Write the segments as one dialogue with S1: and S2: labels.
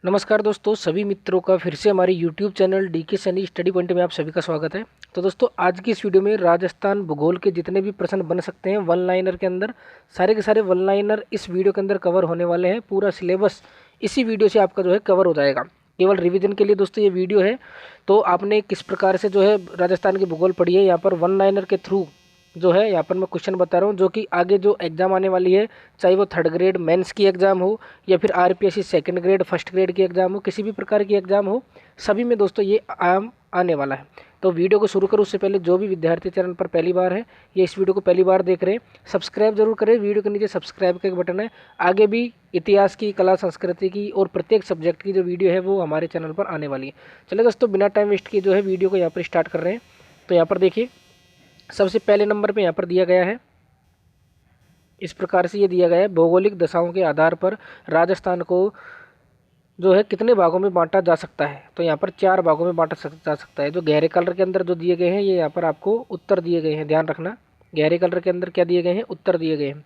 S1: नमस्कार दोस्तों, सभी मित्रों का फिर से हमारे YouTube channel DK Saini study point में आप सभी का स्वागत है। तो दोस्तों, आज की इस वीडियो में राजस्थान भूगोल के जितने भी प्रश्न बन सकते हैं वन लाइनर के अंदर, सारे के सारे वन लाइनर इस वीडियो के अंदर कवर होने वाले हैं। पूरा सिलेबस इसी वीडियो से आपका जो है कवर हो जाएगा। केवल रिवीजन के लिए दोस्तों ये वीडियो है। तो आपने किस प्रकार से जो है राजस्थान की भूगोल पढ़ी है, यहाँ पर वन लाइनर के थ्रू जो है यहाँ पर मैं क्वेश्चन बता रहा हूँ, जो कि आगे जो एग्जाम आने वाली है, चाहे वो थर्ड ग्रेड मेंस की एग्जाम हो या फिर RPSC second grade first grade की एग्जाम हो, किसी भी प्रकार की एग्जाम हो, सभी में दोस्तों ये आम आने वाला है। तो वीडियो को शुरू करूँ उससे पहले जो भी विद्यार्थी चैनल पर पहली बार है या इस वीडियो को पहली बार देख रहे हैं, सब्सक्राइब जरूर करें। वीडियो के नीचे सब्सक्राइब का एक बटन है। आगे भी इतिहास की, कला संस्कृति की और प्रत्येक सब्जेक्ट की जो वीडियो है वो हमारे चैनल पर आने वाली है। चलिए दोस्तों, बिना टाइम वेस्ट किए जो है वीडियो को यहाँ पर स्टार्ट कर रहे हैं। तो यहाँ पर देखिए, सबसे पहले नंबर पे यहाँ पर दिया गया है, इस प्रकार से ये दिया गया है, भौगोलिक दशाओं के आधार पर राजस्थान को जो है कितने भागों में बांटा जा सकता है। तो यहाँ पर 4 भागों में बांटा जा सकता है। जो गहरे कलर के अंदर जो दिए गए हैं, ये यहाँ पर आपको उत्तर दिए गए हैं, ध्यान रखना। गहरे कलर के अंदर क्या दिए गए हैं? उत्तर दिए गए हैं।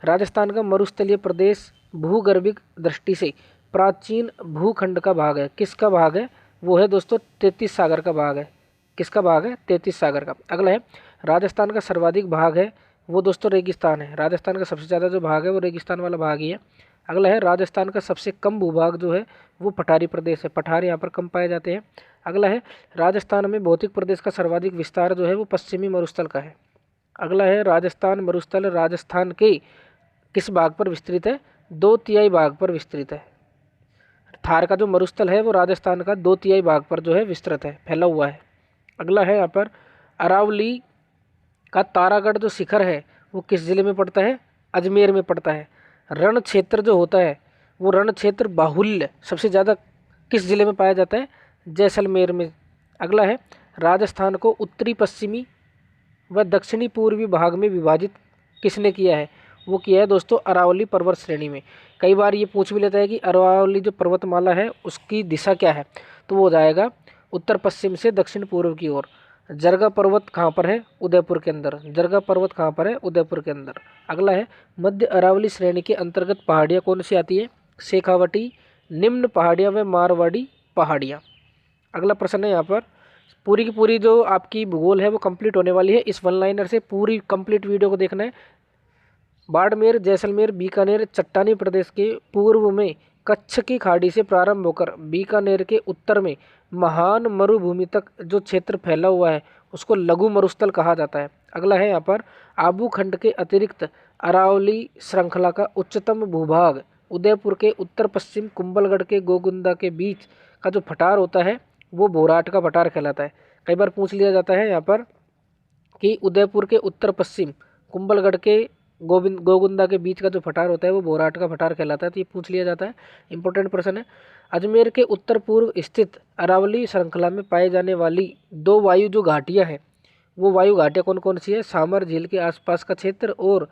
S1: राजस्थान का मरुस्थलीय प्रदेश भूगर्भिक दृष्टि से प्राचीन भूखंड का भाग है। किसका भाग है? वो है दोस्तों 33 सागर का भाग है। किसका भाग है? 33 सागर का। अगला है, राजस्थान का सर्वाधिक भाग है वो दोस्तों रेगिस्तान है। राजस्थान का सबसे ज़्यादा जो भाग है वो रेगिस्तान वाला भाग ही है। अगला है, राजस्थान का सबसे कम भूभाग जो है वो पठारी प्रदेश है। पठार यहाँ पर कम पाए जाते हैं। अगला है, राजस्थान में भौतिक प्रदेश का सर्वाधिक विस्तार जो है वो पश्चिमी मरुस्थल का है। अगला है, राजस्थान मरुस्थल राजस्थान के किस भाग पर विस्तृत है? 2/3 भाग पर विस्तृत है। थार का जो मरुस्थल है वो राजस्थान का 2/3 भाग पर जो है विस्तृत है, फैला हुआ है। अगला है यहाँ पर, अरावली का तारागढ़ जो शिखर है वो किस जिले में पड़ता है? अजमेर में पड़ता है। रण क्षेत्र जो होता है वो रण क्षेत्र बाहुल्य सबसे ज़्यादा किस जिले में पाया जाता है? जैसलमेर में। अगला है, राजस्थान को उत्तरी पश्चिमी व दक्षिणी पूर्वी भाग में विभाजित किसने किया है? वो किया है दोस्तों अरावली पर्वत श्रेणी में। कई बार ये पूछ भी लेता है कि अरावली जो पर्वतमाला है उसकी दिशा क्या है, तो वो हो जाएगा उत्तर पश्चिम से दक्षिण पूर्व की ओर। जरगा पर्वत कहाँ पर है? उदयपुर के अंदर। जरगा पर्वत कहाँ पर है? उदयपुर के अंदर। अगला है, मध्य अरावली श्रेणी के अंतर्गत पहाड़ियाँ कौन सी आती है? शेखावटी, निम्न पहाड़ियाँ व मारवाड़ी पहाड़ियाँ। अगला प्रश्न है यहाँ पर, पूरी की पूरी जो आपकी भूगोल है वो कंप्लीट होने वाली है। इस वन लाइनर से पूरी कंप्लीट वीडियो को देखना है। बाड़मेर, जैसलमेर, बीकानेर चट्टानी प्रदेश के पूर्व में कच्छ की खाड़ी से प्रारंभ होकर बीकानेर के उत्तर में महान मरुभूमि तक जो क्षेत्र फैला हुआ है उसको लघु मरुस्थल कहा जाता है। अगला है यहाँ पर, आबू खंड के अतिरिक्त अरावली श्रृंखला का उच्चतम भूभाग उदयपुर के उत्तर पश्चिम कुंभलगढ़ के गोगुंदा के बीच का जो पठार होता है वो बोराट का पठार कहलाता है। कई बार पूछ लिया जाता है यहाँ पर कि उदयपुर के उत्तर पश्चिम कुंभलगढ़ के गोगुंदा के बीच का जो पठार होता है वो बोराट का पठार कहलाता है। तो ये पूछ लिया जाता है, इंपॉर्टेंट प्रश्न है। अजमेर के उत्तर पूर्व स्थित अरावली श्रृंखला में पाए जाने वाली 2 वायु जो घाटियाँ हैं वो वायु घाटियाँ कौन कौन सी है? सामर झील के आसपास का क्षेत्र और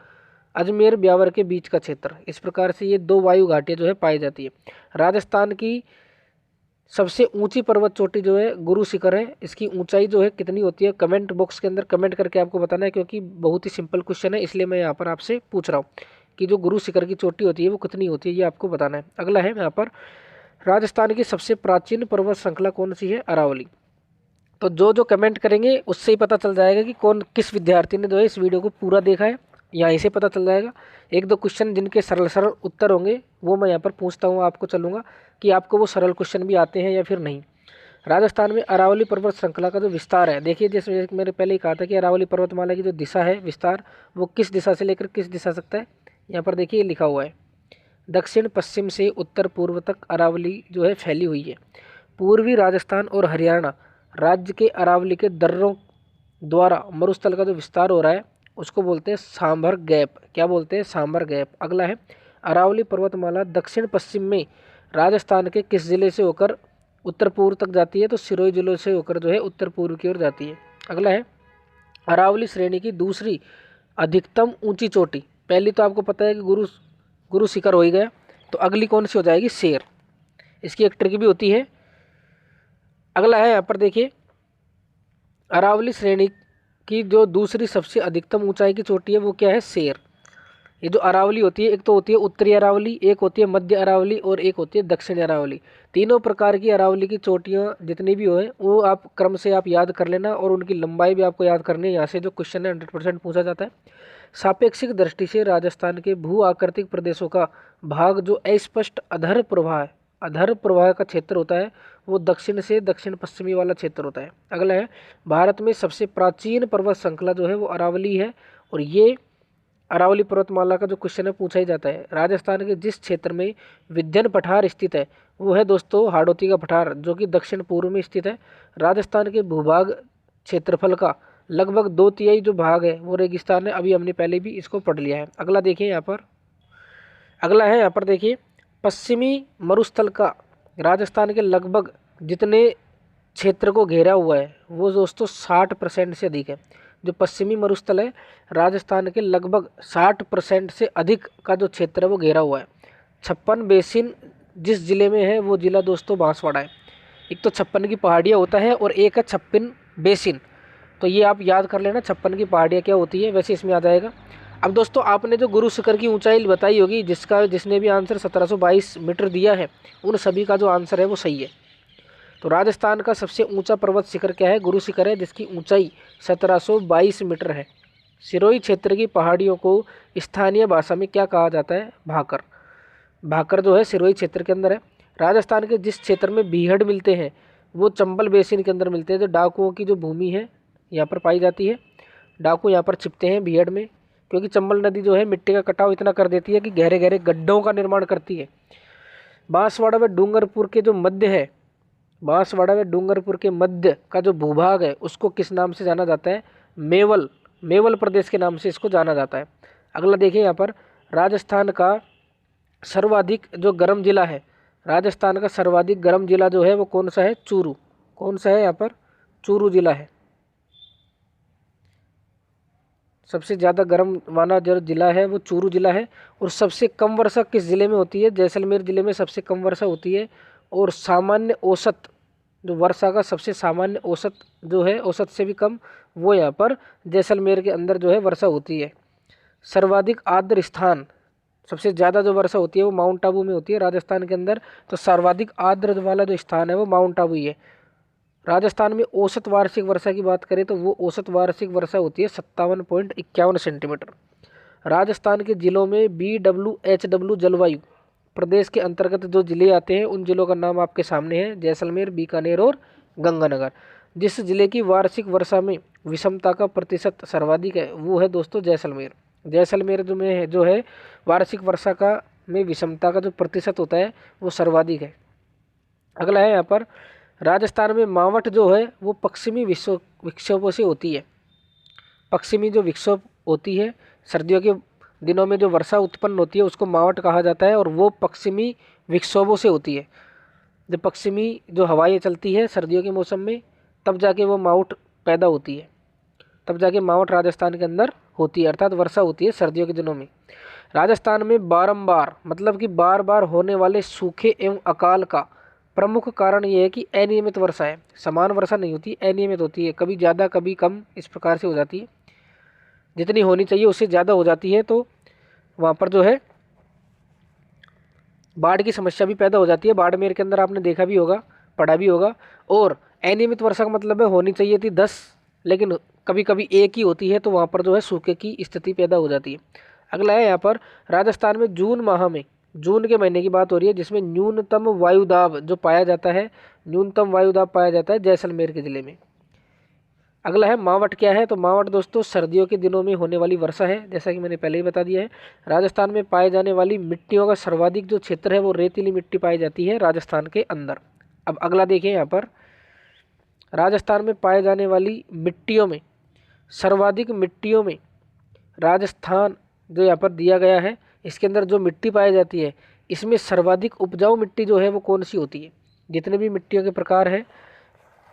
S1: अजमेर ब्यावर के बीच का क्षेत्र। इस प्रकार से ये 2 वायु घाटियाँ जो है पाई जाती है। राजस्थान की सबसे ऊंची पर्वत चोटी जो है गुरु शिखर है। इसकी ऊंचाई जो है कितनी होती है? कमेंट बॉक्स के अंदर कमेंट करके आपको बताना है, क्योंकि बहुत ही सिंपल क्वेश्चन है इसलिए मैं यहाँ पर आपसे पूछ रहा हूँ कि जो गुरु शिखर की चोटी होती है वो कितनी होती है, ये आपको बताना है। अगला है यहाँ पर, राजस्थान की सबसे प्राचीन पर्वत श्रृंखला कौन सी है? अरावली। तो जो जो कमेंट करेंगे उससे ही पता चल जाएगा कि कौन किस विद्यार्थी ने जो है इस वीडियो को पूरा देखा है, यहीं से पता चल जाएगा। 1-2 क्वेश्चन जिनके सरल सरल उत्तर होंगे वो मैं यहाँ पर पूछता हूँ, आपको चलूँगा कि आपको वो सरल क्वेश्चन भी आते हैं या फिर नहीं। राजस्थान में अरावली पर्वत श्रृंखला का जो विस्तार है, देखिए जैसे मैंने पहले ही कहा था कि अरावली पर्वतमाला की जो दिशा है विस्तार वो किस दिशा से लेकर किस दिशा सकता है, यहाँ पर देखिए लिखा हुआ है, दक्षिण पश्चिम से उत्तर पूर्व तक अरावली जो है फैली हुई है। पूर्वी राजस्थान और हरियाणा राज्य के अरावली के दर्रों द्वारा मरुस्थल का जो विस्तार हो रहा है उसको बोलते हैं सांभर गैप। क्या बोलते हैं? सांभर गैप। अगला है, अरावली पर्वतमाला दक्षिण पश्चिम में राजस्थान के किस जिले से होकर उत्तर पूर्व तक जाती है? तो सिरोही जिले से होकर जो है उत्तर पूर्व की ओर जाती है। अगला है, अरावली श्रेणी की दूसरी अधिकतम ऊंची चोटी, पहली तो आपको पता है कि गुरु शिखर हो ही गया, तो अगली कौन सी हो जाएगी? शेर। इसकी एक ट्रिक भी होती है। अगला है यहाँ पर देखिए, अरावली श्रेणी की जो दूसरी सबसे अधिकतम ऊंचाई की चोटी है वो क्या है? शेर। ये जो अरावली होती है, एक तो होती है उत्तरी अरावली, एक होती है मध्य अरावली और एक होती है दक्षिणी अरावली। तीनों प्रकार की अरावली की चोटियाँ जितनी भी हो वो आप क्रम से आप याद कर लेना और उनकी लंबाई भी आपको याद करनी है। यहाँ से जो क्वेश्चन है 100% पूछा जाता है। सापेक्षिक दृष्टि से राजस्थान के भू आकृतिक प्रदेशों का भाग जो अस्पष्ट अधर प्रवाह है, अधर प्रवाह का क्षेत्र होता है, वो दक्षिण से दक्षिण पश्चिमी वाला क्षेत्र होता है। अगला है, भारत में सबसे प्राचीन पर्वत श्रृंखला जो है वो अरावली है और ये अरावली पर्वतमाला का जो क्वेश्चन है पूछा ही जाता है। राजस्थान के जिस क्षेत्र में विंध्यन पठार स्थित है वो है दोस्तों हाड़ौती का पठार, जो कि दक्षिण पूर्व में स्थित है। राजस्थान के भूभाग क्षेत्रफल का लगभग 2/3 जो भाग है वो रेगिस्तान है। अभी हमने पहले भी इसको पढ़ लिया है। अगला देखिए यहाँ पर, अगला है यहाँ पर देखिए, पश्चिमी मरुस्थल का राजस्थान के लगभग जितने क्षेत्र को घेरा हुआ है वो दोस्तों 60% से अधिक है। जो पश्चिमी मरुस्थल है राजस्थान के लगभग 60% से अधिक का जो क्षेत्र है वो घेरा हुआ है। 56 बेसिन जिस जिले में है वो जिला दोस्तों बांसवाड़ा है। एक तो 56 की पहाड़ियाँ होता है और एक है 56 बेसिन, तो ये आप याद कर लेना 56 की पहाड़ियाँ क्या होती है, वैसे इसमें आ जाएगा। अब दोस्तों आपने जो गुरु शिखर की ऊंचाई बताई होगी, जिसने भी आंसर 1722 मीटर दिया है उन सभी का जो आंसर है वो सही है। तो राजस्थान का सबसे ऊंचा पर्वत शिखर क्या है, गुरु शिखर है, जिसकी ऊंचाई 1722 मीटर है। सिरोही क्षेत्र की पहाड़ियों को स्थानीय भाषा में क्या कहा जाता है, भाकर। भाकर जो है सिरोही क्षेत्र के अंदर है। राजस्थान के जिस क्षेत्र में बीहड़ मिलते हैं वो चंबल बेसिन के अंदर मिलते हैं। जो डाकुओं की जो भूमि है यहाँ पर पाई जाती है। डाकू यहाँ पर छिपते हैं बीहड़ में, क्योंकि चंबल नदी जो है मिट्टी का कटाव इतना कर देती है कि गहरे गहरे गड्ढों का निर्माण करती है। बांसवाड़ा व डूंगरपुर के जो मध्य है, बांसवाड़ा व डूंगरपुर के मध्य का जो भूभाग है उसको किस नाम से जाना जाता है, मेवल, मेवल प्रदेश के नाम से इसको जाना जाता है। अगला देखिए यहाँ पर, राजस्थान का सर्वाधिक जो गर्म जिला है, राजस्थान का सर्वाधिक गर्म जिला जो है वो कौन सा है, चूरू। कौन सा है यहाँ पर, चूरू जिला है। सबसे ज़्यादा गर्म माना जो जिला है वो चूरू जिला है। और सबसे कम वर्षा किस ज़िले में होती है, जैसलमेर ज़िले में सबसे कम वर्षा होती है। और सामान्य औसत जो वर्षा का सबसे सामान्य औसत जो है, औसत से भी कम, वो यहाँ पर जैसलमेर के अंदर जो है वर्षा होती है। सर्वाधिक आर्द्र स्थान, सबसे ज़्यादा जो वर्षा होती है वो माउंट आबू में होती है राजस्थान के अंदर। तो सर्वाधिक आर्द्र वाला जो स्थान है वो माउंट आबू ही है। राजस्थान में औसत वार्षिक वर्षा की बात करें तो वो औसत वार्षिक वर्षा होती है 57.51 सेंटीमीटर। राजस्थान के जिलों में BWHW जलवायु प्रदेश के अंतर्गत जो जिले आते हैं उन जिलों का नाम आपके सामने है, जैसलमेर, बीकानेर और गंगानगर। जिस जिले की वार्षिक वर्षा में विषमता का प्रतिशत सर्वाधिक है वो है दोस्तों जैसलमेर। जैसलमेर जो है वार्षिक वर्षा का में विषमता का जो प्रतिशत होता है वो सर्वाधिक है। अगला है यहाँ पर, राजस्थान में मावट जो है वो पश्चिमी विक्षोभों से होती है। पश्चिमी जो विक्षोभ होती है, सर्दियों के दिनों में जो वर्षा उत्पन्न होती है उसको मावट कहा जाता है और वो पश्चिमी विक्षोभों से होती है। जब पश्चिमी जो हवाएं चलती है सर्दियों के मौसम में तब जाके वो मावट पैदा होती है, तब जाके मावट राजस्थान के अंदर होती है, अर्थात वर्षा होती है सर्दियों के दिनों में। राजस्थान में बारंबार मतलब कि बार बार होने वाले सूखे एवं अकाल का प्रमुख कारण ये है कि अनियमित वर्षा है। समान वर्षा नहीं होती, अनियमित होती है, कभी ज़्यादा कभी कम, इस प्रकार से हो जाती है। जितनी होनी चाहिए उससे ज़्यादा हो जाती है तो वहाँ पर जो है बाढ़ की समस्या भी पैदा हो जाती है। बाड़मेर के अंदर आपने देखा भी होगा, पढ़ा भी होगा। और अनियमित वर्षा का मतलब है होनी चाहिए थी 10 लेकिन कभी कभी 1 ही होती है, तो वहाँ पर जो है सूखे की स्थिति पैदा हो जाती है। अगला है यहाँ पर, राजस्थान में जून माह में, जून के महीने की बात हो रही है, जिसमें न्यूनतम वायुदाब जो पाया जाता है, न्यूनतम वायुदाब पाया जाता है जैसलमेर के ज़िले में। अगला है मावट क्या है, तो मावट दोस्तों सर्दियों के दिनों में होने वाली वर्षा है, जैसा कि मैंने पहले ही बता दिया है। राजस्थान में पाए जाने वाली मिट्टियों का सर्वाधिक जो क्षेत्र है वो रेतीली मिट्टी पाई जाती है राजस्थान के अंदर। अब अगला देखिए यहाँ पर, राजस्थान में पाए जाने वाली मिट्टियों में सर्वाधिक मिट्टियों में राजस्थान जो यहाँ पर दिया गया है, इसके अंदर जो मिट्टी पाई जाती है इसमें सर्वाधिक उपजाऊ मिट्टी जो है वो कौन सी होती है। जितने भी मिट्टियों के प्रकार हैं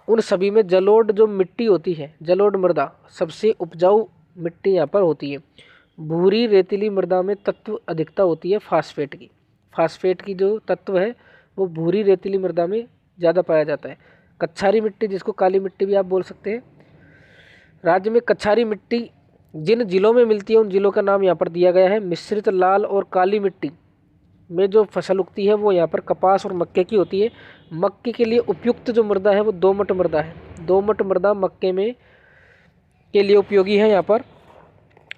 S1: उन सभी में जलोढ़ जो मिट्टी होती है, जलोढ़ मृदा सबसे उपजाऊ मिट्टी यहाँ पर होती है। भूरी रेतीली मृदा में तत्व अधिकता होती है फास्फेट की। फास्फेट की जो तत्व है वो भूरी रेतीली मृदा में ज़्यादा पाया जाता है। कच्छारी मिट्टी, जिसको काली मिट्टी भी आप बोल सकते हैं, राज्य में कच्छारी मिट्टी जिन जिलों में मिलती है उन जिलों का नाम यहाँ पर दिया गया है। मिश्रित लाल और काली मिट्टी में जो फसल उगती है वो यहाँ पर कपास और मक्के की होती है। मक्के के लिए उपयुक्त जो मृदा है वो दोमट मृदा है। दोमट मृदा मक्के में के लिए उपयोगी है यहाँ पर।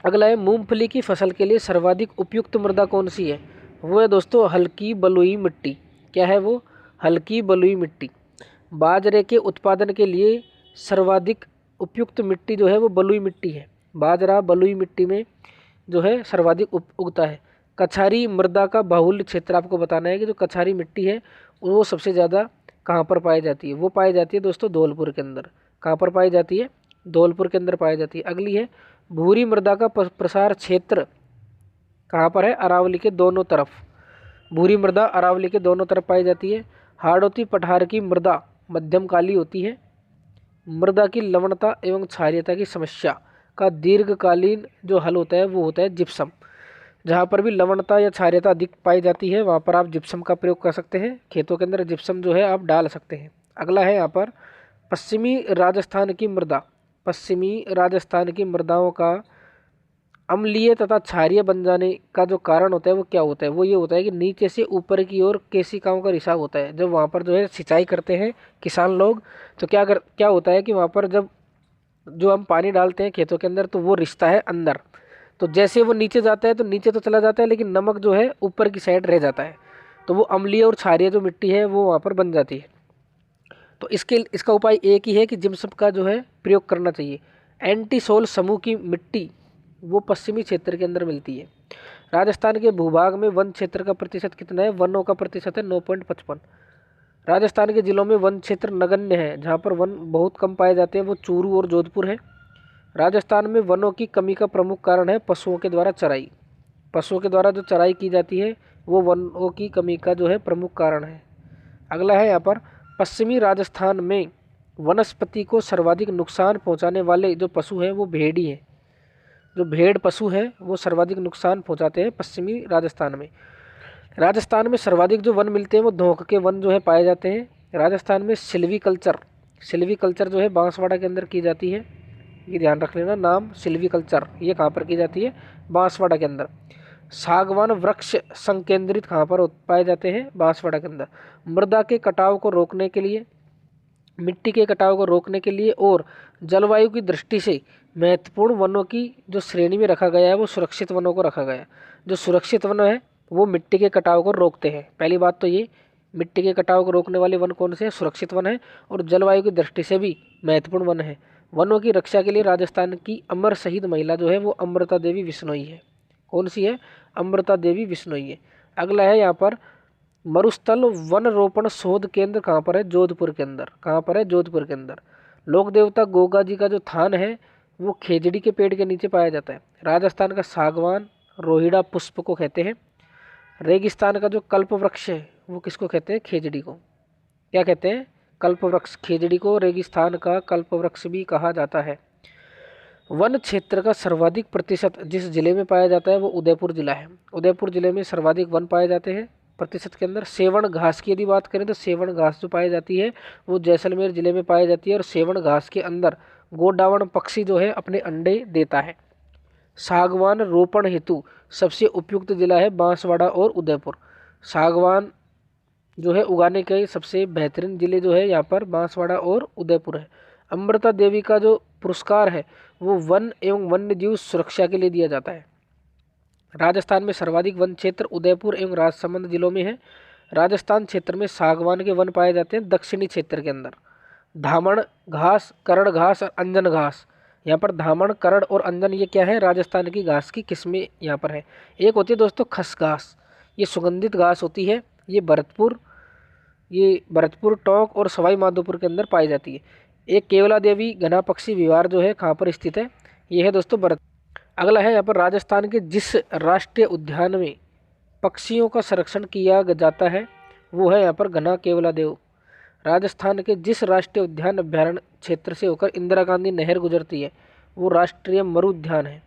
S1: अगला है मूंगफली की फसल के लिए सर्वाधिक उपयुक्त मृदा कौन सी है? वो है दोस्तों हल्की बलुई मिट्टी। क्या है वो? हल्की बलुई मिट्टी। बाजरे के उत्पादन के लिए सर्वाधिक उपयुक्त मिट्टी जो है वो बलुई मिट्टी है। बाजरा बलुई मिट्टी में जो है सर्वाधिक उगता है। कछारी मृदा का बाहुल्य क्षेत्र आपको बताना है कि जो कछारी मिट्टी है वो सबसे ज़्यादा कहाँ पर पाई जाती है? वो पाई जाती है दोस्तों धौलपुर के अंदर। कहाँ पर पाई जाती है? धौलपुर के अंदर पाई जाती है। अगली है भूरी मृदा का प्रसार क्षेत्र कहाँ पर है? अरावली के दोनों तरफ। भूरी मृदा अरावली के दोनों तरफ पाई जाती है। हाड़ौती पठार की मृदा मध्यम काली होती है। मृदा की लवणता एवं क्षारीयता की समस्या का दीर्घकालीन जो हल होता है वो होता है जिप्सम। जहाँ पर भी लवणता या क्षारीयता अधिक पाई जाती है वहाँ पर आप जिप्सम का प्रयोग कर सकते हैं। खेतों के अंदर जिप्सम जो है आप डाल सकते हैं। अगला है यहाँ पर पश्चिमी राजस्थान की मृदा। पश्चिमी राजस्थान की मृदाओं का अम्लीय तथा क्षारीय बन जाने का जो कारण होता है वो क्या होता है? वो ये होता है कि नीचे से ऊपर की ओर केशिकाओं का रिसाव होता है। जब वहाँ पर जो है सिंचाई करते हैं किसान लोग तो क्या होता है कि वहाँ पर जब जो हम पानी डालते हैं खेतों के अंदर तो वो रिश्ता है अंदर। तो जैसे वो नीचे जाता है तो नीचे तो चला जाता है लेकिन नमक जो है ऊपर की साइड रह जाता है। तो वो अम्लीय और क्षारीय जो मिट्टी है वो वहाँ पर बन जाती है। तो इसका उपाय एक ही है कि जिप्सम का जो है प्रयोग करना चाहिए। एंटीसोल समूह की मिट्टी वो पश्चिमी क्षेत्र के अंदर मिलती है। राजस्थान के भूभाग में वन क्षेत्र का प्रतिशत कितना है? वनों का प्रतिशत है 9.55। राजस्थान के जिलों में वन क्षेत्र नगण्य है। जहाँ पर वन बहुत कम पाए जाते हैं वो चूरू और जोधपुर है। राजस्थान में वनों की कमी का प्रमुख कारण है पशुओं के द्वारा चराई। पशुओं के द्वारा जो चराई की जाती है वो वनों की कमी का जो है प्रमुख कारण है। अगला है यहाँ पर पश्चिमी राजस्थान में वनस्पति को सर्वाधिक नुकसान पहुँचाने वाले जो पशु हैं वो भेड़ी है। जो भेड़ पशु हैं वो सर्वाधिक नुकसान पहुँचाते हैं पश्चिमी राजस्थान में। राजस्थान में सर्वाधिक जो वन मिलते हैं वो धोंक के वन जो है पाए जाते हैं। राजस्थान में सिल्वीकल्चर जो है बांसवाड़ा के अंदर की जाती है। ये ध्यान रख लेना नाम सिल्वीकल्चर। ये कहाँ पर की जाती है? बांसवाड़ा के अंदर। सागवान वृक्ष संकेंद्रित कहाँ पर पाए जाते हैं? बांसवाड़ा के अंदर। मृदा के कटाव को रोकने के लिए, मिट्टी के कटाव को रोकने के लिए और जलवायु की दृष्टि से महत्वपूर्ण वनों की जो श्रेणी में रखा गया है वो सुरक्षित वनों को रखा गया है। जो सुरक्षित वन है वो मिट्टी के कटाव को रोकते हैं। पहली बात तो ये मिट्टी के कटाव को रोकने वाले वन कौन से हैं? सुरक्षित वन है और जलवायु की दृष्टि से भी महत्वपूर्ण वन है। वनों की रक्षा के लिए राजस्थान की अमर शहीद महिला जो है वो अमृता देवी बिश्नोई है। कौन सी है? अमृता देवी बिश्नोई है। अगला है यहाँ पर मरुस्थल वन रोपण शोध केंद्र कहाँ पर है? जोधपुर के अंदर। कहाँ पर है? जोधपुर के अंदर। लोक देवता गोगा जी का जो थान है वो खेजड़ी के पेड़ के नीचे पाया जाता है। राजस्थान का सागवान रोहिड़ा पुष्प को कहते हैं। रेगिस्तान का जो कल्प वृक्ष है वो किसको कहते हैं? खेजड़ी को। क्या कहते हैं? कल्प वृक्ष। खेजड़ी को रेगिस्तान का कल्प वृक्ष भी कहा जाता है। वन क्षेत्र का सर्वाधिक प्रतिशत जिस जिले में पाया जाता है वो उदयपुर जिला है। उदयपुर जिले में सर्वाधिक वन पाए जाते हैं प्रतिशत के अंदर। सेवण घास की यदि बात करें तो सेवण घास जो पाई जाती है वो जैसलमेर जिले में पाई जाती है और सेवण घास के अंदर गोडावण पक्षी जो है अपने अंडे देता है। सागवान रोपण हेतु सबसे उपयुक्त जिला है बांसवाड़ा और उदयपुर। सागवान जो है उगाने के सबसे बेहतरीन जिले जो है यहाँ पर बांसवाड़ा और उदयपुर है। अमृता देवी का जो पुरस्कार है वो वन एवं वन्य जीव सुरक्षा के लिए दिया जाता है। राजस्थान में सर्वाधिक वन क्षेत्र उदयपुर एवं राजसमंद जिलों में है। राजस्थान क्षेत्र में सागवान के वन पाए जाते हैं दक्षिणी क्षेत्र के अंदर। धामण घास, करड़ घास और अंजन घास। यहाँ पर धामण, करड़ और अंजन ये क्या है? राजस्थान की घास की किस्में यहाँ पर है। एक होती है दोस्तों खस घास, ये सुगंधित घास होती है। ये भरतपुर टोंक और सवाई माधोपुर के अंदर पाई जाती है। एक केवला देवी घना पक्षी विहार जो है कहाँ पर स्थित है? ये है दोस्तों भरत। अगला है यहाँ पर राजस्थान के जिस राष्ट्रीय उद्यान में पक्षियों का संरक्षण किया जाता है वो है यहाँ पर घना केवला देव। राजस्थान के जिस राष्ट्रीय उद्यान अभ्यारण्य क्षेत्र से होकर इंदिरा गांधी नहर गुजरती है वो राष्ट्रीय मरु उद्यान है।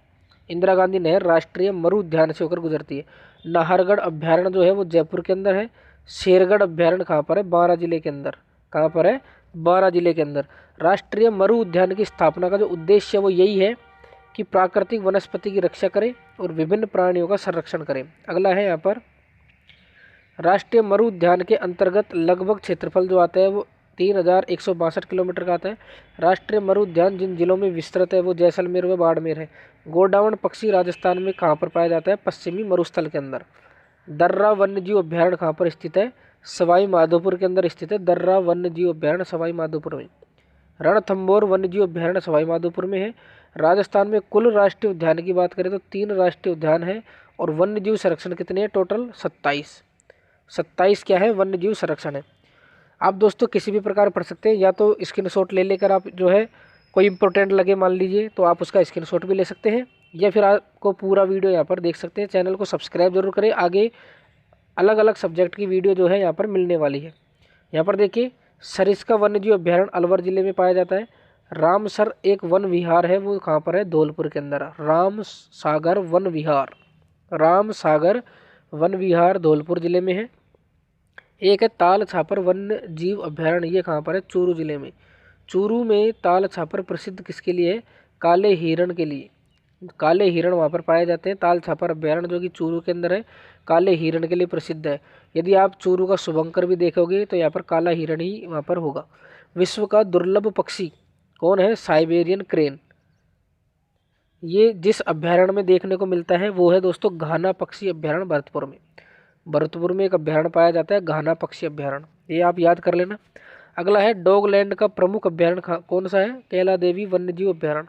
S1: इंदिरा गांधी नहर राष्ट्रीय मरु उद्यान से होकर गुजरती है। नाहरगढ़ अभ्यारण्य जो है वो जयपुर के अंदर है। शेरगढ़ अभ्यारण्य कहाँ पर है? बारां जिले के अंदर। कहाँ पर है? बारां जिले के अंदर। राष्ट्रीय मरु उद्यान की स्थापना का जो उद्देश्य है वो यही है कि प्राकृतिक वनस्पति की रक्षा करें और विभिन्न प्राणियों का संरक्षण करें। अगला है यहाँ पर राष्ट्रीय मरु उद्यान के अंतर्गत लगभग क्षेत्रफल जो आता है वो 3162 किलोमीटर का आता है। राष्ट्रीय मरु उद्यान जिन जिलों में विस्तृत है वो जैसलमेर व बाड़मेर है। गोडावण पक्षी राजस्थान में कहाँ पर पाया जाता है? पश्चिमी मरुस्थल के अंदर। दर्रा वन्यजीव अभ्यारण्य कहाँ पर स्थित है? सवाई माधोपुर के अंदर स्थित है दर्रा वन्यजीव अभ्यारण्य सवाई माधोपुर में। रणथंभौर वन्यजीव अभ्यारण्य सवाई माधोपुर में है। राजस्थान में कुल राष्ट्रीय उद्यान की बात करें तो 3 राष्ट्रीय उद्यान है और वन्यजीव संरक्षण कितने हैं? टोटल 27 क्या है? वन्यजीव संरक्षण है। आप दोस्तों किसी भी प्रकार पढ़ सकते हैं, या तो स्क्रीनशॉट ले लेकर आप जो है कोई इंपॉर्टेंट लगे मान लीजिए तो आप उसका स्क्रीनशॉट भी ले सकते हैं, या फिर आपको पूरा वीडियो यहाँ पर देख सकते हैं। चैनल को सब्सक्राइब जरूर करें, आगे अलग अलग सब्जेक्ट की वीडियो जो है यहाँ पर मिलने वाली है। यहाँ पर देखिए सरिस्का वन्यजीव अभ्यारण्य अलवर जिले में पाया जाता है। रामसर एक वन विहार है, वो कहाँ पर है? धौलपुर के अंदर। राम सागर वन विहार धौलपुर जिले में है। एक है ताल छापर वन्य जीव अभ्यारण्य, ये कहाँ पर है? चूरू जिले में। चूरू में ताल छापर प्रसिद्ध किसके लिए है? काले हिरण के लिए। काले हिरण वहाँ पर पाए जाते हैं। ताल छापर अभ्यारण्य जो कि चूरू के अंदर है, काले हिरण के लिए प्रसिद्ध है। यदि आप चूरू का शुभंकर भी देखोगे तो यहाँ पर काला हिरण ही वहाँ पर होगा। विश्व का दुर्लभ पक्षी कौन है? Siberian crane. ये जिस अभ्यारण्य में देखने को मिलता है वो है दोस्तों घाना पक्षी अभ्यारण्य भरतपुर में एक अभ्यारण्य पाया जाता है घाना पक्षी अभ्यारण्य, ये आप याद कर लेना। अगला है डॉगलैंड का प्रमुख अभ्यारण्य कौन सा है? कैला देवी वन्यजीव अभ्यारण्य।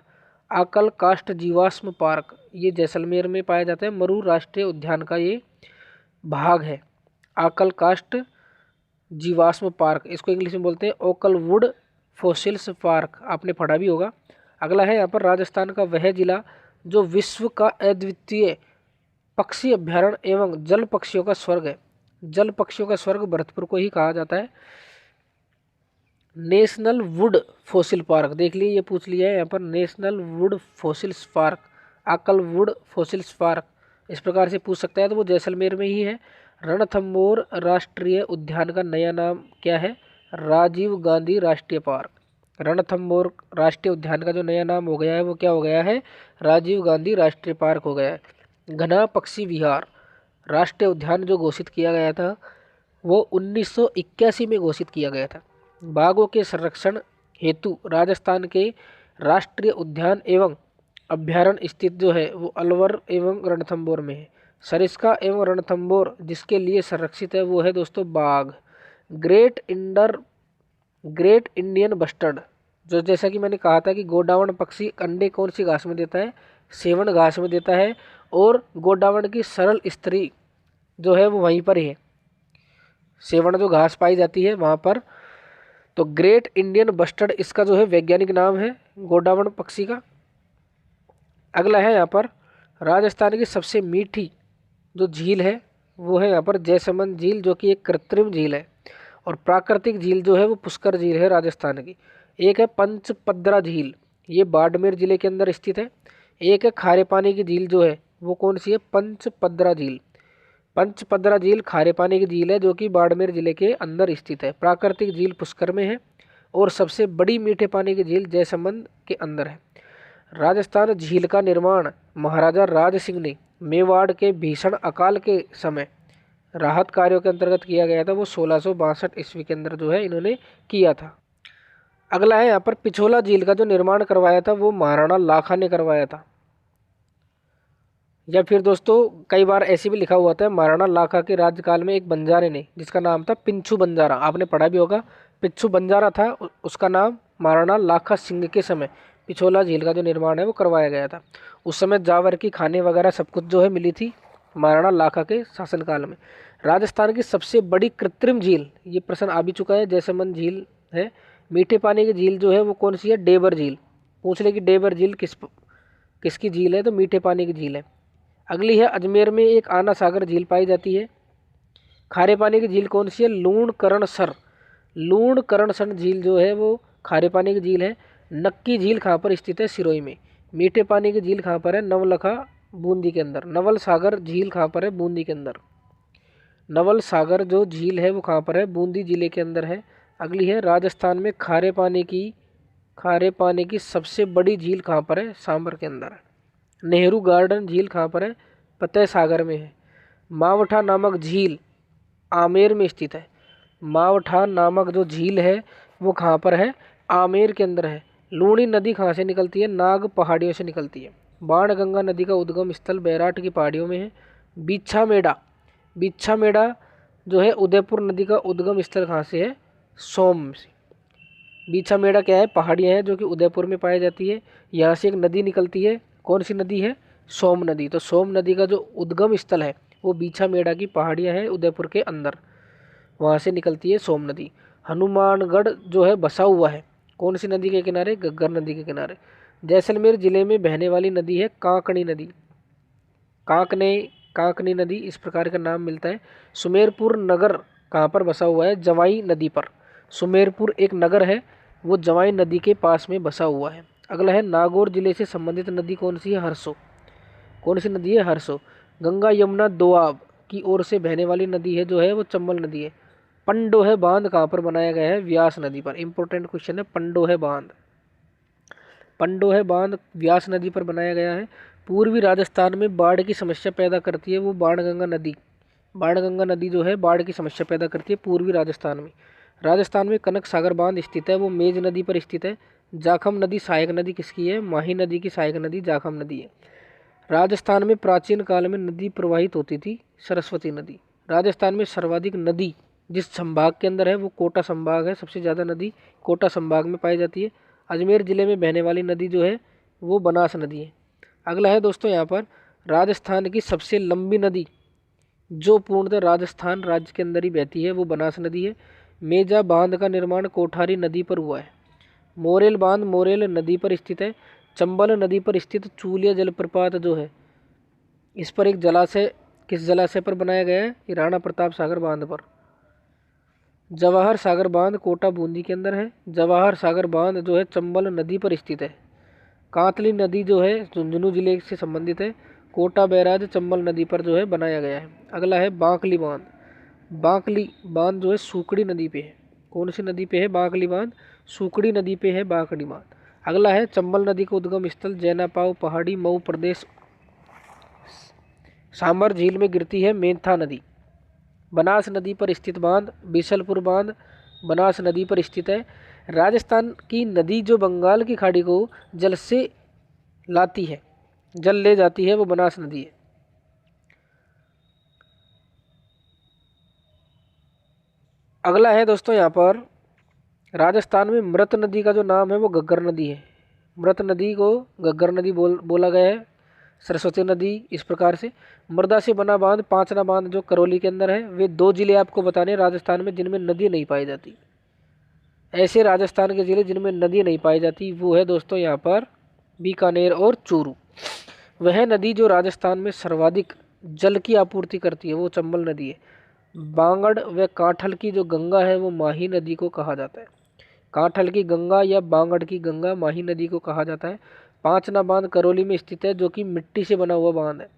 S1: आकल काष्ठ जीवाश्म पार्क, ये जैसलमेर में पाया जाता है। मरु राष्ट्रीय उद्यान का ये भाग है। आकल काष्ठ जीवाश्म पार्क, इसको इंग्लिश में बोलते हैं ओकलवुड फॉसिल्स पार्क, आपने पढ़ा भी होगा। अगला है यहाँ पर राजस्थान का वह जिला जो विश्व का अद्वितीय पक्षी अभ्यारण्य एवं जल पक्षियों का स्वर्ग है। जल पक्षियों का स्वर्ग भरतपुर को ही कहा जाता है। नेशनल वुड फॉसिल पार्क, देख लिए ये पूछ लिया है यहाँ पर, नेशनल वुड फॉसिल्स पार्क, आकल वुड फॉसिल्स पार्क, इस प्रकार से पूछ सकता है तो वो जैसलमेर में ही है। रणथंभौर राष्ट्रीय उद्यान का नया नाम क्या है? राजीव गांधी राष्ट्रीय पार्क। रणथंभौर राष्ट्रीय उद्यान का जो नया नाम हो गया है वो क्या हो गया है? राजीव गांधी राष्ट्रीय पार्क हो गया है। घना पक्षी विहार राष्ट्रीय उद्यान जो घोषित किया गया था वो 1981 में घोषित किया गया था। बाघों के संरक्षण हेतु राजस्थान के राष्ट्रीय उद्यान एवं अभ्यारण्य स्थित जो है वो अलवर एवं रणथंभौर में है। सरिस्का एवं रणथंभौर जिसके लिए संरक्षित है वो है दोस्तों बाघ। ग्रेट इंडियन बस्टर्ड, जो जैसा कि मैंने कहा था कि गोडावण पक्षी अंडे कौन सी घास में देता है? सेवण घास में देता है, और गोडावण की सरल स्त्री जो है वो वहीं पर ही है, सेवण जो घास पाई जाती है वहाँ पर। तो ग्रेट इंडियन बस्टर्ड इसका जो है वैज्ञानिक नाम है गोडावण पक्षी का। अगला है यहाँ पर राजस्थान की सबसे मीठी जो झील है वो है यहाँ पर जैसमंद झील, जो कि एक कृत्रिम झील है, और प्राकृतिक झील जो है वो पुष्कर झील है राजस्थान की। एक है पंचपद्रा झील, ये बाड़मेर जिले के अंदर स्थित है। एक है खारे पानी की झील जो है वो कौन सी है? पंचपद्रा झील। पंचपद्रा झील खारे पानी की झील है जो कि बाड़मेर जिले के अंदर स्थित है। प्राकृतिक झील पुष्कर में है, और सबसे बड़ी मीठे पानी की झील जैसमंद के अंदर है। राजस्थान झील का निर्माण महाराजा राज सिंह ने मेवाड़ के भीषण अकाल के समय राहत कार्यों के अंतर्गत किया गया था, वो 1662 ईस्वी के अंदर जो है इन्होंने किया था। अगला है यहाँ पर पिछोला झील का जो निर्माण करवाया था वो महाराणा लाखा ने करवाया था। या फिर दोस्तों कई बार ऐसे भी लिखा हुआ था महाराणा लाखा के राज्यकाल में एक बंजारे ने जिसका नाम था पिंछू बंजारा, आपने पढ़ा भी होगा। पिंछू बंजारा था, उसका नाम महाराणा लाखा सिंह के समय पिछोला झील का जो निर्माण है वो करवाया गया था। उस समय जावर की खाने वगैरह सब कुछ जो है मिली थी महाराणा लाखा के शासनकाल में। राजस्थान की सबसे बड़ी कृत्रिम झील, ये प्रश्न आ भी चुका है, जैसमंद झील है। मीठे पानी की झील जो है वो कौन सी है? डेबर झील। पूछ ले कि डेबर झील किसकी झील है, तो मीठे पानी की झील है। अगली है अजमेर में एक आना सागर झील पाई जाती है। खारे पानी की झील कौन सी है? लूणकरणसर झील जो है वो खारे पानी की झील है। नक्की झील कहाँ पर स्थित है? सिरोही में। मीठे पानी की झील कहाँ पर है? नवलखा बूंदी के अंदर। नवल सागर झील कहाँ पर है? बूंदी के अंदर। नवल सागर जो झील है वो कहाँ पर है? बूंदी जिले के अंदर है। अगली है राजस्थान में खारे पानी की सबसे बड़ी झील कहाँ पर है? सांभर के अंदर है। नेहरू गार्डन झील कहाँ पर है? फतेह सागर में है। मावठा नामक झील आमेर में स्थित है। मावठा नामक जो झील है वो कहाँ पर है? आमेर के अंदर है। लूणी नदी कहाँ से निकलती है? नाग पहाड़ियों से निकलती है। बाणगंगा नदी का उद्गम स्थल बैराट की पहाड़ियों में है। बिच्छा मेड़ा, बिच्छा मेड़ा जो है उदयपुर नदी का उद्गम स्थल कहाँ से है? सोम से। बिच्छा मेड़ा क्या है? पहाड़ियाँ हैं जो कि उदयपुर में पाई जाती है। यहाँ से एक नदी निकलती है। कौन सी नदी है? सोम नदी। तो सोम नदी का जो उद्गम स्थल है वो बिच्छा मेड़ा की पहाड़ियाँ हैं उदयपुर के अंदर, वहाँ से निकलती है सोम नदी। हनुमानगढ़ जो है बसा हुआ है कौन सी नदी के किनारे? घग्गर नदी के किनारे। जैसलमेर जिले में बहने वाली नदी है कांकणी नदी। कांकने कांकनी नदी इस प्रकार का नाम मिलता है। सुमेरपुर नगर कहाँ पर बसा हुआ है? जवाई नदी पर। सुमेरपुर एक नगर है, वो जवाई नदी के पास में बसा हुआ है। अगला है नागौर जिले से संबंधित नदी कौन सी है? हरसो। कौन सी नदी है? हरसो। गंगा यमुना दोआब की ओर से बहने वाली नदी है जो है वो चंबल नदी है। पंडोह बांध कहाँ पर बनाया गया है? व्यास नदी पर। इंपॉर्टेंट क्वेश्चन है पंडोह बांध। पंडोह बांध व्यास नदी पर बनाया गया है। पूर्वी राजस्थान में बाढ़ की समस्या पैदा करती है वो बाणगंगा नदी। बाणगंगा नदी जो है बाढ़ की समस्या पैदा करती है पूर्वी राजस्थान में। राजस्थान में कनक सागर बांध स्थित है, वो मेज नदी पर स्थित है। जाखम नदी सहायक नदी किसकी है? माही नदी की सहायक नदी जाखम नदी है। राजस्थान में प्राचीन काल में नदी प्रवाहित होती थी, सरस्वती नदी। राजस्थान में सर्वाधिक नदी जिस संभाग के अंदर है वो कोटा संभाग है, सबसे ज़्यादा नदी कोटा संभाग में पाई जाती है। अजमेर ज़िले में बहने वाली नदी जो है वो बनास नदी है। अगला है दोस्तों यहाँ पर राजस्थान की सबसे लंबी नदी जो पूर्णतः राजस्थान राज्य के अंदर ही बहती है वो बनास नदी है। मेजा बांध का निर्माण कोठारी नदी पर हुआ है। मोरेल बांध मोरेल नदी पर स्थित है। चंबल नदी पर स्थित चूलिया जलप्रपात जो है इस पर एक जलाशय, किस जलाशय पर बनाया गया है? ये राणा प्रताप सागर बांध पर। जवाहर सागर बांध कोटा बूंदी के अंदर है। जवाहर सागर बांध जो है चंबल नदी पर स्थित है। कांतली नदी जो है झुंझुनू जिले से संबंधित है। कोटा बैराज चंबल नदी पर जो है बनाया गया है। अगला है बांकली बांध। बांकली बांध जो है सूकड़ी नदी पे है। कौन सी नदी पे है? बांकली बांध सूकड़ी नदी पे है बांकली बांध। अगला है चंबल नदी का उद्गम स्थल जैनापाव पहाड़ी मऊ प्रदेश सांबर झील में गिरती है मेंथा नदी। बनास नदी पर स्थित बांध बीसलपुर बांध बनास नदी पर स्थित है। राजस्थान की नदी जो बंगाल की खाड़ी को जल से लाती है, जल ले जाती है, वो बनास नदी है। अगला है दोस्तों यहाँ पर राजस्थान में मृत नदी का जो नाम है वो घग्गर नदी है। मृत नदी को घग्गर नदी बोला गया है। सरस्वती नदी इस प्रकार से। मृदा से बना बांध पांचना बांध जो करौली के अंदर है। वे दो जिले आपको बताने राजस्थान में जिनमें नदी नहीं पाई जाती। ऐसे राजस्थान के जिले जिनमें नदी नहीं पाई जाती वो है दोस्तों यहाँ पर बीकानेर और चूरू। वह नदी जो राजस्थान में सर्वाधिक जल की आपूर्ति करती है वो चंबल नदी है। बांगड़ व कांठल की जो गंगा है वो माही नदी को कहा जाता है। कांठल की गंगा या बांगड़ की गंगा माही नदी को कहा जाता है। पांचना बांध करौली में स्थित है जो कि मिट्टी से बना हुआ बांध है।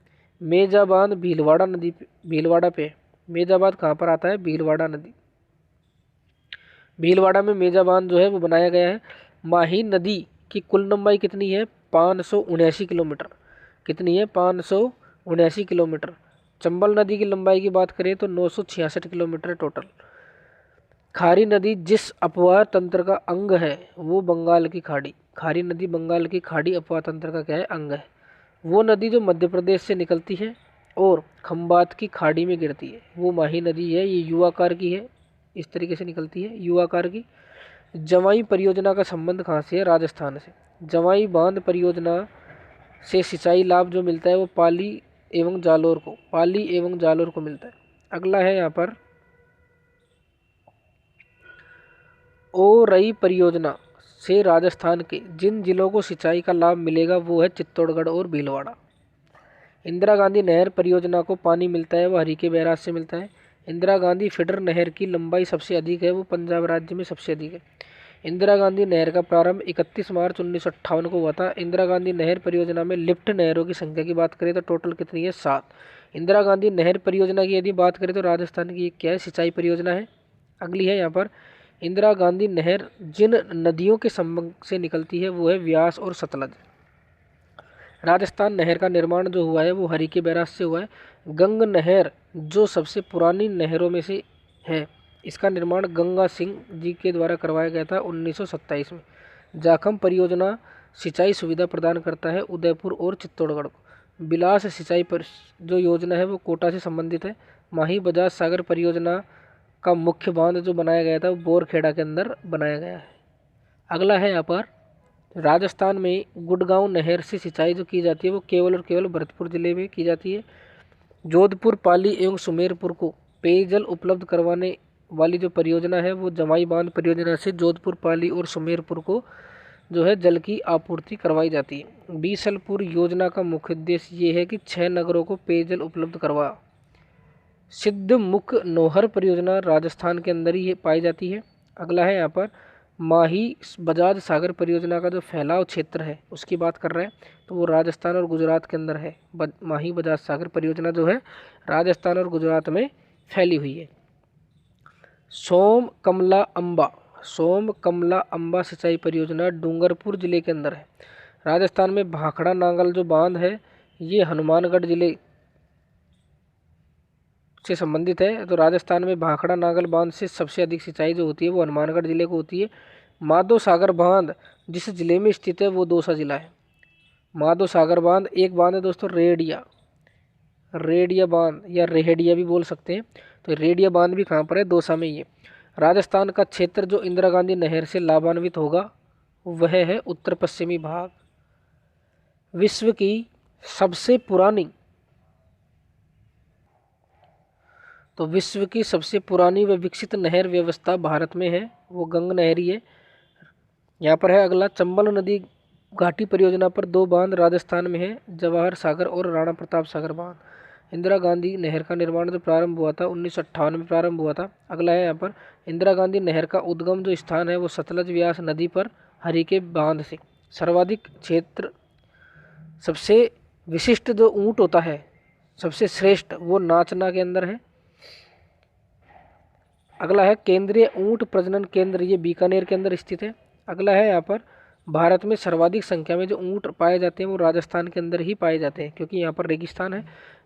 S1: मेजा बांध भीलवाड़ा नदी भीलवाड़ा पे। मेजा बांध कहाँ पर आता है? भीलवाड़ा नदी। भीलवाड़ा में मेजा बांध जो है वो बनाया गया है। माही नदी की कुल लंबाई कितनी है? 579 किलोमीटर। कितनी है? 579 किलोमीटर। चंबल नदी की लंबाई की बात करें तो 966 किलोमीटर टोटल। खारी नदी जिस अपवाह तंत्र का अंग है वो बंगाल की खाड़ी। खारी नदी बंगाल की खाड़ी अपवाह तंत्र का क्या है? अंग है। वो नदी जो मध्य प्रदेश से निकलती है और खंबात की खाड़ी में गिरती है वो माही नदी है। ये युवाकार की है, इस तरीके से निकलती है युवाकार की। जवाई परियोजना का संबंध कहाँ से है? राजस्थान से। जवाई बांध परियोजना से सिंचाई लाभ जो मिलता है वो पाली एवं जालोर को मिलता है। अगला है यहाँ पर ओरई परियोजना से राजस्थान के जिन जिलों को सिंचाई का लाभ मिलेगा वो है चित्तौड़गढ़ और भीलवाड़ा। इंदिरा गांधी नहर परियोजना को पानी मिलता है वो हरीके बैराज से मिलता है। इंदिरा गांधी फीडर नहर की लंबाई सबसे अधिक है वो पंजाब राज्य में सबसे अधिक है। इंदिरा गांधी नहर का प्रारंभ 31 मार्च 1958 को हुआ था। इंदिरा गांधी नहर परियोजना में लिफ्ट नहरों की संख्या की बात करें तो टोटल कितनी है? 7। इंदिरा गांधी नहर परियोजना की यदि बात करें तो राजस्थान की क्या है? सिंचाई परियोजना है। अगली है यहाँ पर इंदिरा गांधी नहर जिन नदियों के संबंध से निकलती है वो है व्यास और सतलज। राजस्थान नहर का निर्माण जो हुआ है वो हरिके बैराज से हुआ है। गंग नहर जो सबसे पुरानी नहरों में से है, इसका निर्माण गंगा सिंह जी के द्वारा करवाया गया था 1927 में। जाखम परियोजना सिंचाई सुविधा प्रदान करता है उदयपुर और चित्तौड़गढ़ को। बिलास सिंचाई पर जो योजना है वो कोटा से संबंधित है। माही बजाज सागर परियोजना का मुख्य बांध जो बनाया गया था वो बोरखेड़ा के अंदर बनाया गया है। अगला है यहाँ पर राजस्थान में गुड़गांव नहर से सिंचाई जो की जाती है वो केवल और केवल भरतपुर जिले में की जाती है। जोधपुर, पाली एवं सुमेरपुर को पेयजल उपलब्ध करवाने वाली जो परियोजना है वो जमाई बांध परियोजना से जोधपुर, पाली और सुमेरपुर को जो है जल की आपूर्ति करवाई जाती है। बीसलपुर योजना का मुख्य उद्देश्य ये है कि 6 नगरों को पेयजल उपलब्ध करवा। सिद्धमुख नौहर परियोजना राजस्थान के अंदर ही पाई जाती है। अगला है यहाँ पर माही बजाज सागर परियोजना का जो फैलाव क्षेत्र है उसकी बात कर रहे हैं, तो वो राजस्थान और गुजरात के अंदर है। माही बजाज सागर परियोजना जो है राजस्थान और गुजरात में फैली हुई है। सोम कमला अंबा सिंचाई परियोजना डूंगरपुर जिले के अंदर है। राजस्थान में भाखड़ा नांगल जो बांध है ये हनुमानगढ़ जिले से संबंधित है। तो राजस्थान में भाखड़ा नांगल बांध से सबसे अधिक सिंचाई जो होती है वो हनुमानगढ़ जिले को होती है। माधो सागर बांध जिस जिले में स्थित है वो दौसा जिला है। माधो सागर बांध एक बांध है दोस्तों रेडिया बांध या रेहडिया भी बोल सकते हैं। तो रेडिया बांध भी कहाँ पर है? दौसा में ही है। राजस्थान का क्षेत्र जो इंदिरा गांधी नहर से लाभान्वित होगा वह है उत्तर पश्चिमी भाग। विश्व की सबसे पुरानी व विकसित नहर व्यवस्था भारत में है, वो गंग नहर ही है। यहाँ पर है अगला चंबल नदी घाटी परियोजना पर 2 बांध राजस्थान में है, जवाहर सागर और राणा प्रताप सागर बांध। इंदिरा गांधी नहर का निर्माण जो प्रारंभ हुआ था 1958 में प्रारंभ हुआ था। अगला है यहाँ पर इंदिरा गांधी नहर का उद्गम जो स्थान है वो सतलज व्यास नदी पर हरिके बांध से। सर्वाधिक क्षेत्र सबसे विशिष्ट जो ऊँट होता है सबसे श्रेष्ठ वो नाचना के अंदर है। अगला है केंद्रीय ऊँट प्रजनन केंद्र, ये बीकानेर के अंदर स्थित है। अगला है यहाँ पर भारत में सर्वाधिक संख्या में जो ऊँट पाए जाते हैं वो राजस्थान के अंदर ही पाए जाते हैं क्योंकि यहाँ पर रेगिस्तान है।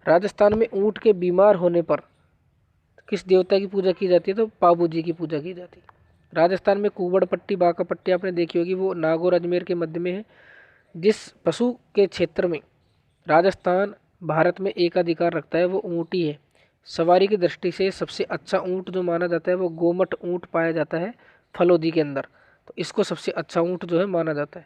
S1: राजस्थान में ऊँट के बीमार होने पर किस देवता की पूजा की जाती है? तो पाबू जी की पूजा की जाती है। राजस्थान में कुबड़ पट्टी बांका पट्टी आपने देखी होगी, वो नागौर अजमेर के मध्य में है। जिस पशु के क्षेत्र में राजस्थान भारत में एकाधिकार रखता है वो ऊँट ही है। सवारी की दृष्टि से सबसे अच्छा ऊँट जो माना जाता है वो गोमट ऊँट पाया जाता है फलोदी के अंदर, तो इसको सबसे अच्छा ऊँट जो है माना जाता है।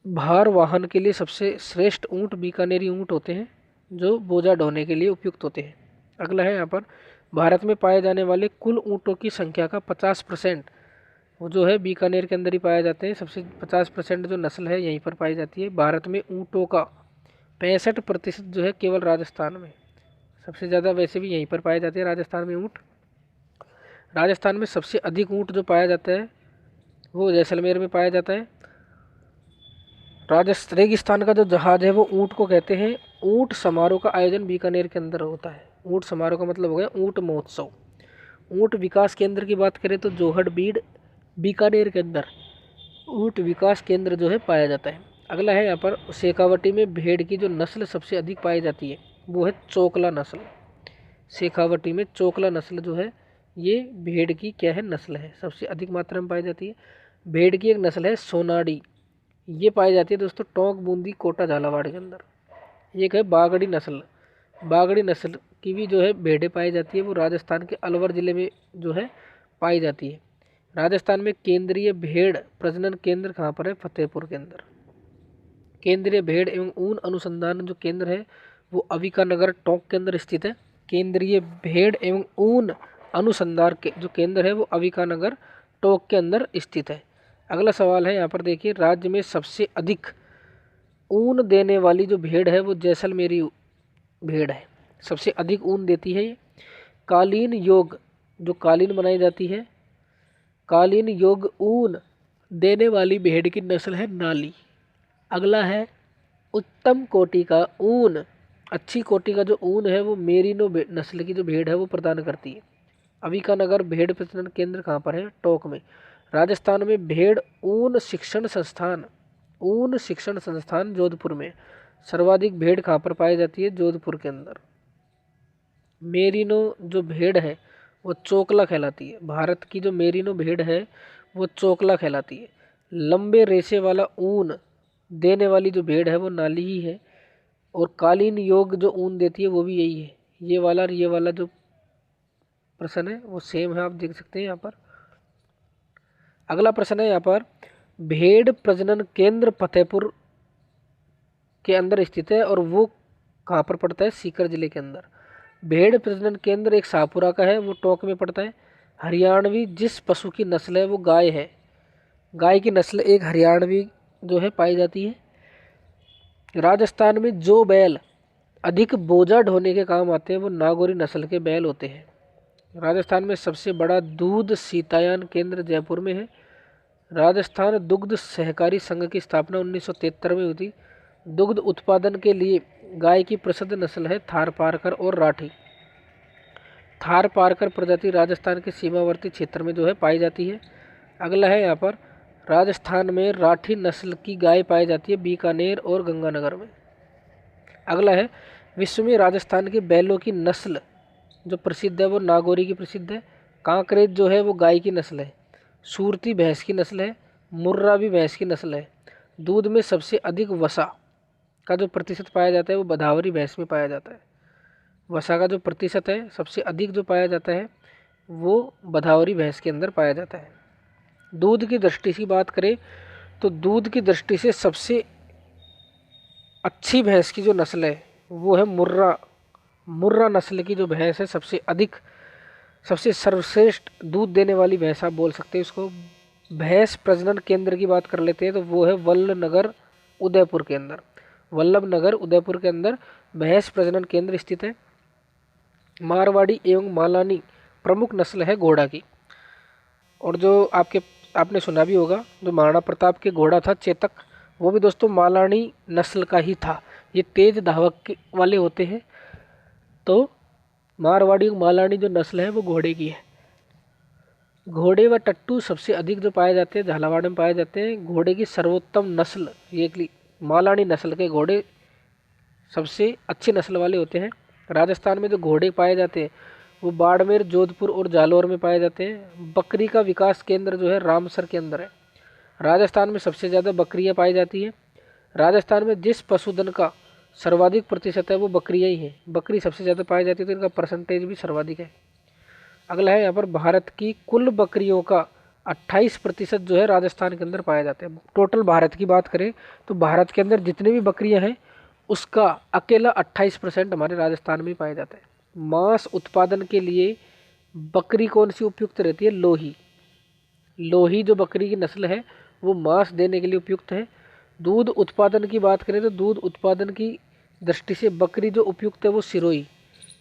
S1: भार वाहन के लिए सबसे श्रेष्ठ ऊँट बीकानेरी ऊँट होते हैं जो बोझा ढोने के लिए उपयुक्त होते हैं। अगला है यहाँ पर भारत में पाए जाने वाले कुल ऊँटों की संख्या का 50% वो जो है बीकानेर के अंदर ही पाए जाते हैं। सबसे 50% जो नस्ल है यहीं पर पाई जाती है। भारत में ऊँटों का 65% जो है केवल राजस्थान में, सबसे ज़्यादा वैसे भी यहीं पर पाए जाते हैं राजस्थान में ऊँट। राजस्थान में सबसे अधिक ऊँट जो पाया जाता है वो जैसलमेर में पाया जाता है। रेगिस्तान का जो जहाज है वो ऊँट को कहते हैं। ऊँट समारोह का आयोजन बीकानेर के अंदर होता है। ऊँट समारोह का मतलब हो गया ऊँट महोत्सव। ऊँट विकास केंद्र की बात करें तो जोहड़बीड़ बीकानेर के अंदर ऊँट विकास केंद्र जो है पाया जाता है। अगला है यहाँ पर शेखावटी में भेड़ की जो नस्ल सबसे अधिक पाई जाती है वो है चोकला नस्ल। शेखावटी में चोकला नस्ल जो है ये भेड़ की क्या है? नस्ल है, सबसे अधिक मात्रा में पाई जाती है। भेड़ की एक नस्ल है सोनाड़ी, ये पाई जाती है दोस्तों टोंक, बूंदी, कोटा, झालावाड़ के अंदर। एक है बागड़ी नस्ल। बागड़ी नस्ल की भी जो है भेड़ें पाई जाती है, वो राजस्थान के अलवर ज़िले में जो है पाई जाती है। राजस्थान में केंद्रीय भेड़ प्रजनन केंद्र कहाँ पर है? फतेहपुर के अंदर। केंद्रीय भेड़ एवं ऊन अनुसंधान जो केंद्र है वो अविकानगर टोंक के अंदर स्थित है। केंद्रीय भेड़ एवं ऊन अनुसंधान के जो केंद्र है वो अविकानगर टोंक के अंदर स्थित है। अगला सवाल है यहाँ पर देखिए, राज्य में सबसे अधिक ऊन देने वाली जो भेड़ है वो जैसलमेरी भेड़ है, सबसे अधिक ऊन देती है ये। कालीन योग जो कालीन बनाई जाती है, कालीन योग ऊन देने वाली भेड़ की नस्ल है नाली। अगला है उत्तम कोटि का ऊन, अच्छी कोटि का जो ऊन है वो मेरिनो नस्ल की जो भेड़ है वो प्रदान करती है। अविकानगर भेड़ प्रजनन केंद्र कहाँ पर है? टोंक में। राजस्थान में भेड़ ऊन शिक्षण संस्थान ऊन शिक्षण संस्थान जोधपुर में। सर्वाधिक भेड़ कहाँ पर पाई जाती है? जोधपुर के अंदर। मेरिनो जो भेड़ है वो चोकला कहलाती है। भारत की जो मेरिनो भेड़ है वो चोकला कहलाती है। लंबे रेशे वाला ऊन देने वाली जो भेड़ है वो नाली ही है। और कालीन योग जो ऊन देती है वो भी यही है। ये वाला और ये वाला जो प्रश्न है वो सेम है, आप देख सकते हैं यहाँ पर। अगला प्रश्न है यहाँ पर, भेड़ प्रजनन केंद्र फतेहपुर के अंदर स्थित है और वो कहाँ पर पड़ता है? सीकर जिले के अंदर। भेड़ प्रजनन केंद्र एक शाहपुरा का है, वो टोंक में पड़ता है। हरियाणवी जिस पशु की नस्ल है वो गाय है। गाय की नस्ल एक हरियाणवी जो है पाई जाती है। राजस्थान में जो बैल अधिक बोझा ढोने के काम आते हैं वो नागौरी नस्ल के बैल होते हैं। राजस्थान में सबसे बड़ा दूध शीतायान केंद्र जयपुर में है। राजस्थान दुग्ध सहकारी संघ की स्थापना 1973 में हुई थी। दुग्ध उत्पादन के लिए गाय की प्रसिद्ध नस्ल है थारपारकर और राठी। थारपारकर प्रजाति राजस्थान के सीमावर्ती क्षेत्र में जो है पाई जाती है। अगला है यहाँ पर, राजस्थान में राठी नस्ल की गाय पाई जाती है बीकानेर और गंगानगर में। अगला है, विश्व में राजस्थान के बैलों की नस्ल जो प्रसिद्ध है वो नागौरी की प्रसिद्ध है। कांकरेज जो है वो गाय की नस्ल है। सूरती भैंस की नस्ल है। मुर्रा भी भैंस की नस्ल है। दूध में सबसे अधिक वसा का जो प्रतिशत पाया जाता है वो भदावरी भैंस में पाया जाता है। वसा का जो प्रतिशत है सबसे अधिक जो पाया जाता है वो भदावरी भैंस के अंदर पाया जाता है। दूध की दृष्टि से बात करें तो दूध की दृष्टि से सबसे अच्छी भैंस की जो नस्ल है वो है मुर्रा। मुर्रा नस्ल की जो भैंस है सबसे अधिक, सबसे सर्वश्रेष्ठ दूध देने वाली भैंस आप बोल सकते हैं इसको। भैंस प्रजनन केंद्र की बात कर लेते हैं तो वो है वल्लभनगर उदयपुर के अंदर। वल्लभनगर उदयपुर के अंदर भैंस प्रजनन केंद्र स्थित है। मारवाड़ी एवं मालानी प्रमुख नस्ल है घोड़ा की। और जो आपने सुना भी होगा, जो महाराणा प्रताप के घोड़ा था चेतक, वो भी दोस्तों मालानी नस्ल का ही था। ये तेज धावक वाले होते हैं। तो मारवाड़ी मालानी जो नस्ल है वो घोड़े की है। घोड़े व टट्टू सबसे अधिक जो पाए जाते हैं झालावाड़ में पाए जाते हैं। घोड़े की सर्वोत्तम नस्ल ये मालानी नस्ल के घोड़े सबसे अच्छी नस्ल वाले होते हैं। राजस्थान में जो घोड़े पाए जाते हैं वो बाड़मेर, जोधपुर और जालौर में पाए जाते हैं। बकरी का विकास केंद्र जो है रामसर के अंदर है। राजस्थान में सबसे ज़्यादा बकरियाँ पाई जाती हैं। राजस्थान में जिस पशुधन का सर्वाधिक प्रतिशत है वो बकरियाँ ही हैं। बकरी सबसे ज़्यादा पाई जाती है तो इनका परसेंटेज भी सर्वाधिक है। अगला है यहाँ पर, भारत की कुल बकरियों का 28% जो है राजस्थान के अंदर पाया जाते हैं। टोटल भारत की बात करें तो भारत के अंदर जितनी भी बकरियां हैं उसका अकेला 28% हमारे राजस्थान में पाया जाता है। मांस उत्पादन के लिए बकरी कौन सी उपयुक्त रहती है? लोही। लोही जो बकरी की नस्ल है वो मांस देने के लिए उपयुक्त है। दूध उत्पादन की बात करें तो दूध उत्पादन की दृष्टि से बकरी जो उपयुक्त है वो सिरोही।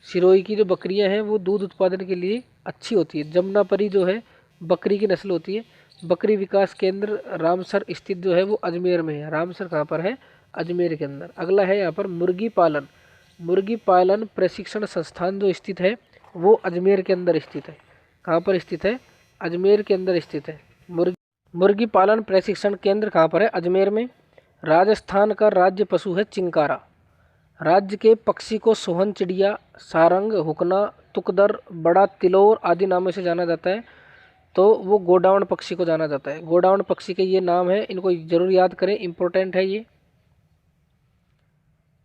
S1: सिरोही की जो बकरियां हैं वो दूध उत्पादन के लिए अच्छी होती है। जमुनापरी जो है बकरी की नस्ल होती है। बकरी विकास केंद्र रामसर स्थित जो है वो अजमेर में है। रामसर कहाँ पर है? अजमेर के अंदर। अगला है यहाँ पर, मुर्गी पालन। मुर्गी पालन प्रशिक्षण संस्थान जो स्थित है वो अजमेर के अंदर स्थित है। कहाँ पर स्थित है? अजमेर के अंदर स्थित है। मुर्गी पालन प्रशिक्षण केंद्र कहाँ पर है? अजमेर में। राजस्थान का राज्य पशु है चिंकारा। राज्य के पक्षी को सोहन चिड़िया, सारंग, हुकना, तुकदर, बड़ा तिलोर आदि नामों से जाना जाता है। तो वो गोडावण पक्षी को जाना जाता है। गोडावण पक्षी के ये नाम है, इनको जरूर याद करें, इंपॉर्टेंट है ये।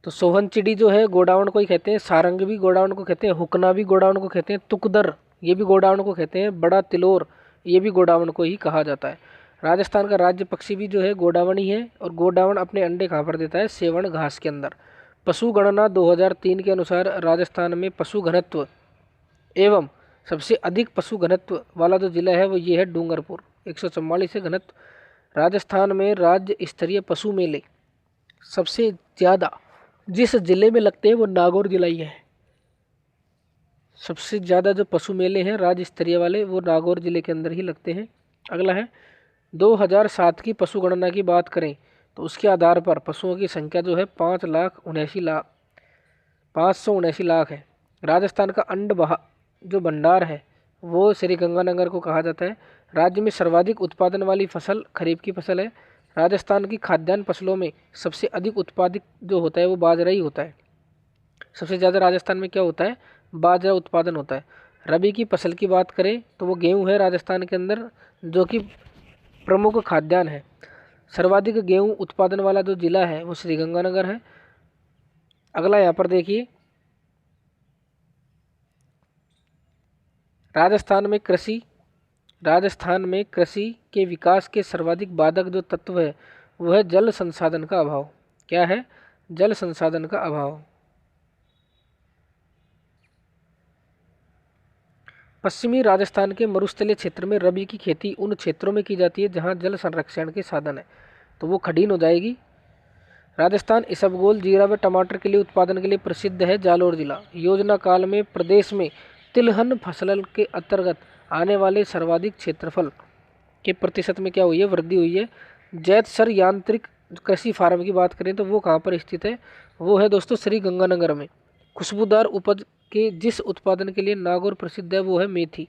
S1: तो सोहन चिड़ी जो है गोडावण को ही कहते हैं। सारंग भी गोडावण को कहते हैं। हुकना भी गोडावण को कहते हैं। तुकदर ये भी गोडावण को कहते हैं। बड़ा तिलोर ये भी गोडावण को ही कहा जाता है। राजस्थान का राज्य पक्षी भी जो है गोडावण ही है। और गोडावण अपने अंडे कहाँ पर देता है? सेवण घास के अंदर। पशु गणना 2003 के अनुसार राजस्थान में पशु घनत्व एवं सबसे अधिक पशु घनत्व वाला जो जिला है वो ये है डूंगरपुर, 144 है घनत्व। राजस्थान में राज्य स्तरीय पशु मेले सबसे ज़्यादा जिस जिले में लगते हैं वो नागौर जिला ही है। सबसे ज़्यादा जो पशु मेले हैं राज्य स्तरीय वाले वो नागौर जिले के अंदर ही लगते हैं। अगला है, 2007 की पशु गणना की बात करें तो उसके आधार पर पशुओं की संख्या जो है 5,79,000 है। राजस्थान का जो भंडार है वो श्री गंगानगर को कहा जाता है। राज्य में सर्वाधिक उत्पादन वाली फसल खरीफ की फसल है। राजस्थान की खाद्यान्न फसलों में सबसे अधिक उत्पादित जो होता है वो बाजरा ही होता है। सबसे ज़्यादा राजस्थान में क्या होता है, बाजरा उत्पादन होता है। रबी की फसल की बात करें तो वो गेहूँ है राजस्थान के अंदर, जो कि प्रमुख खाद्यान्न है। सर्वाधिक गेहूं उत्पादन वाला जो जिला है वो श्रीगंगानगर है। अगला यहाँ पर देखिए, राजस्थान में कृषि के विकास के सर्वाधिक बाधक जो तत्व है वह है जल संसाधन का अभाव। क्या है, जल संसाधन का अभाव। पश्चिमी राजस्थान के मरुस्थलीय क्षेत्र में रबी की खेती उन क्षेत्रों में की जाती है जहां जल संरक्षण के साधन है, तो वो खडीन हो जाएगी। राजस्थान इसबगोल, जीरा व टमाटर के लिए उत्पादन के लिए प्रसिद्ध है। जालोर जिला योजना काल में प्रदेश में तिलहन फसल के अंतर्गत आने वाले सर्वाधिक क्षेत्रफल के प्रतिशत में क्या हुई है, वृद्धि हुई है। जैतसर यांत्रिक कृषि फार्म की बात करें तो वो कहाँ पर स्थित है, वो है दोस्तों श्री गंगानगर में। खुशबूदार उपज के जिस उत्पादन के लिए नागौर प्रसिद्ध है वो है मेथी।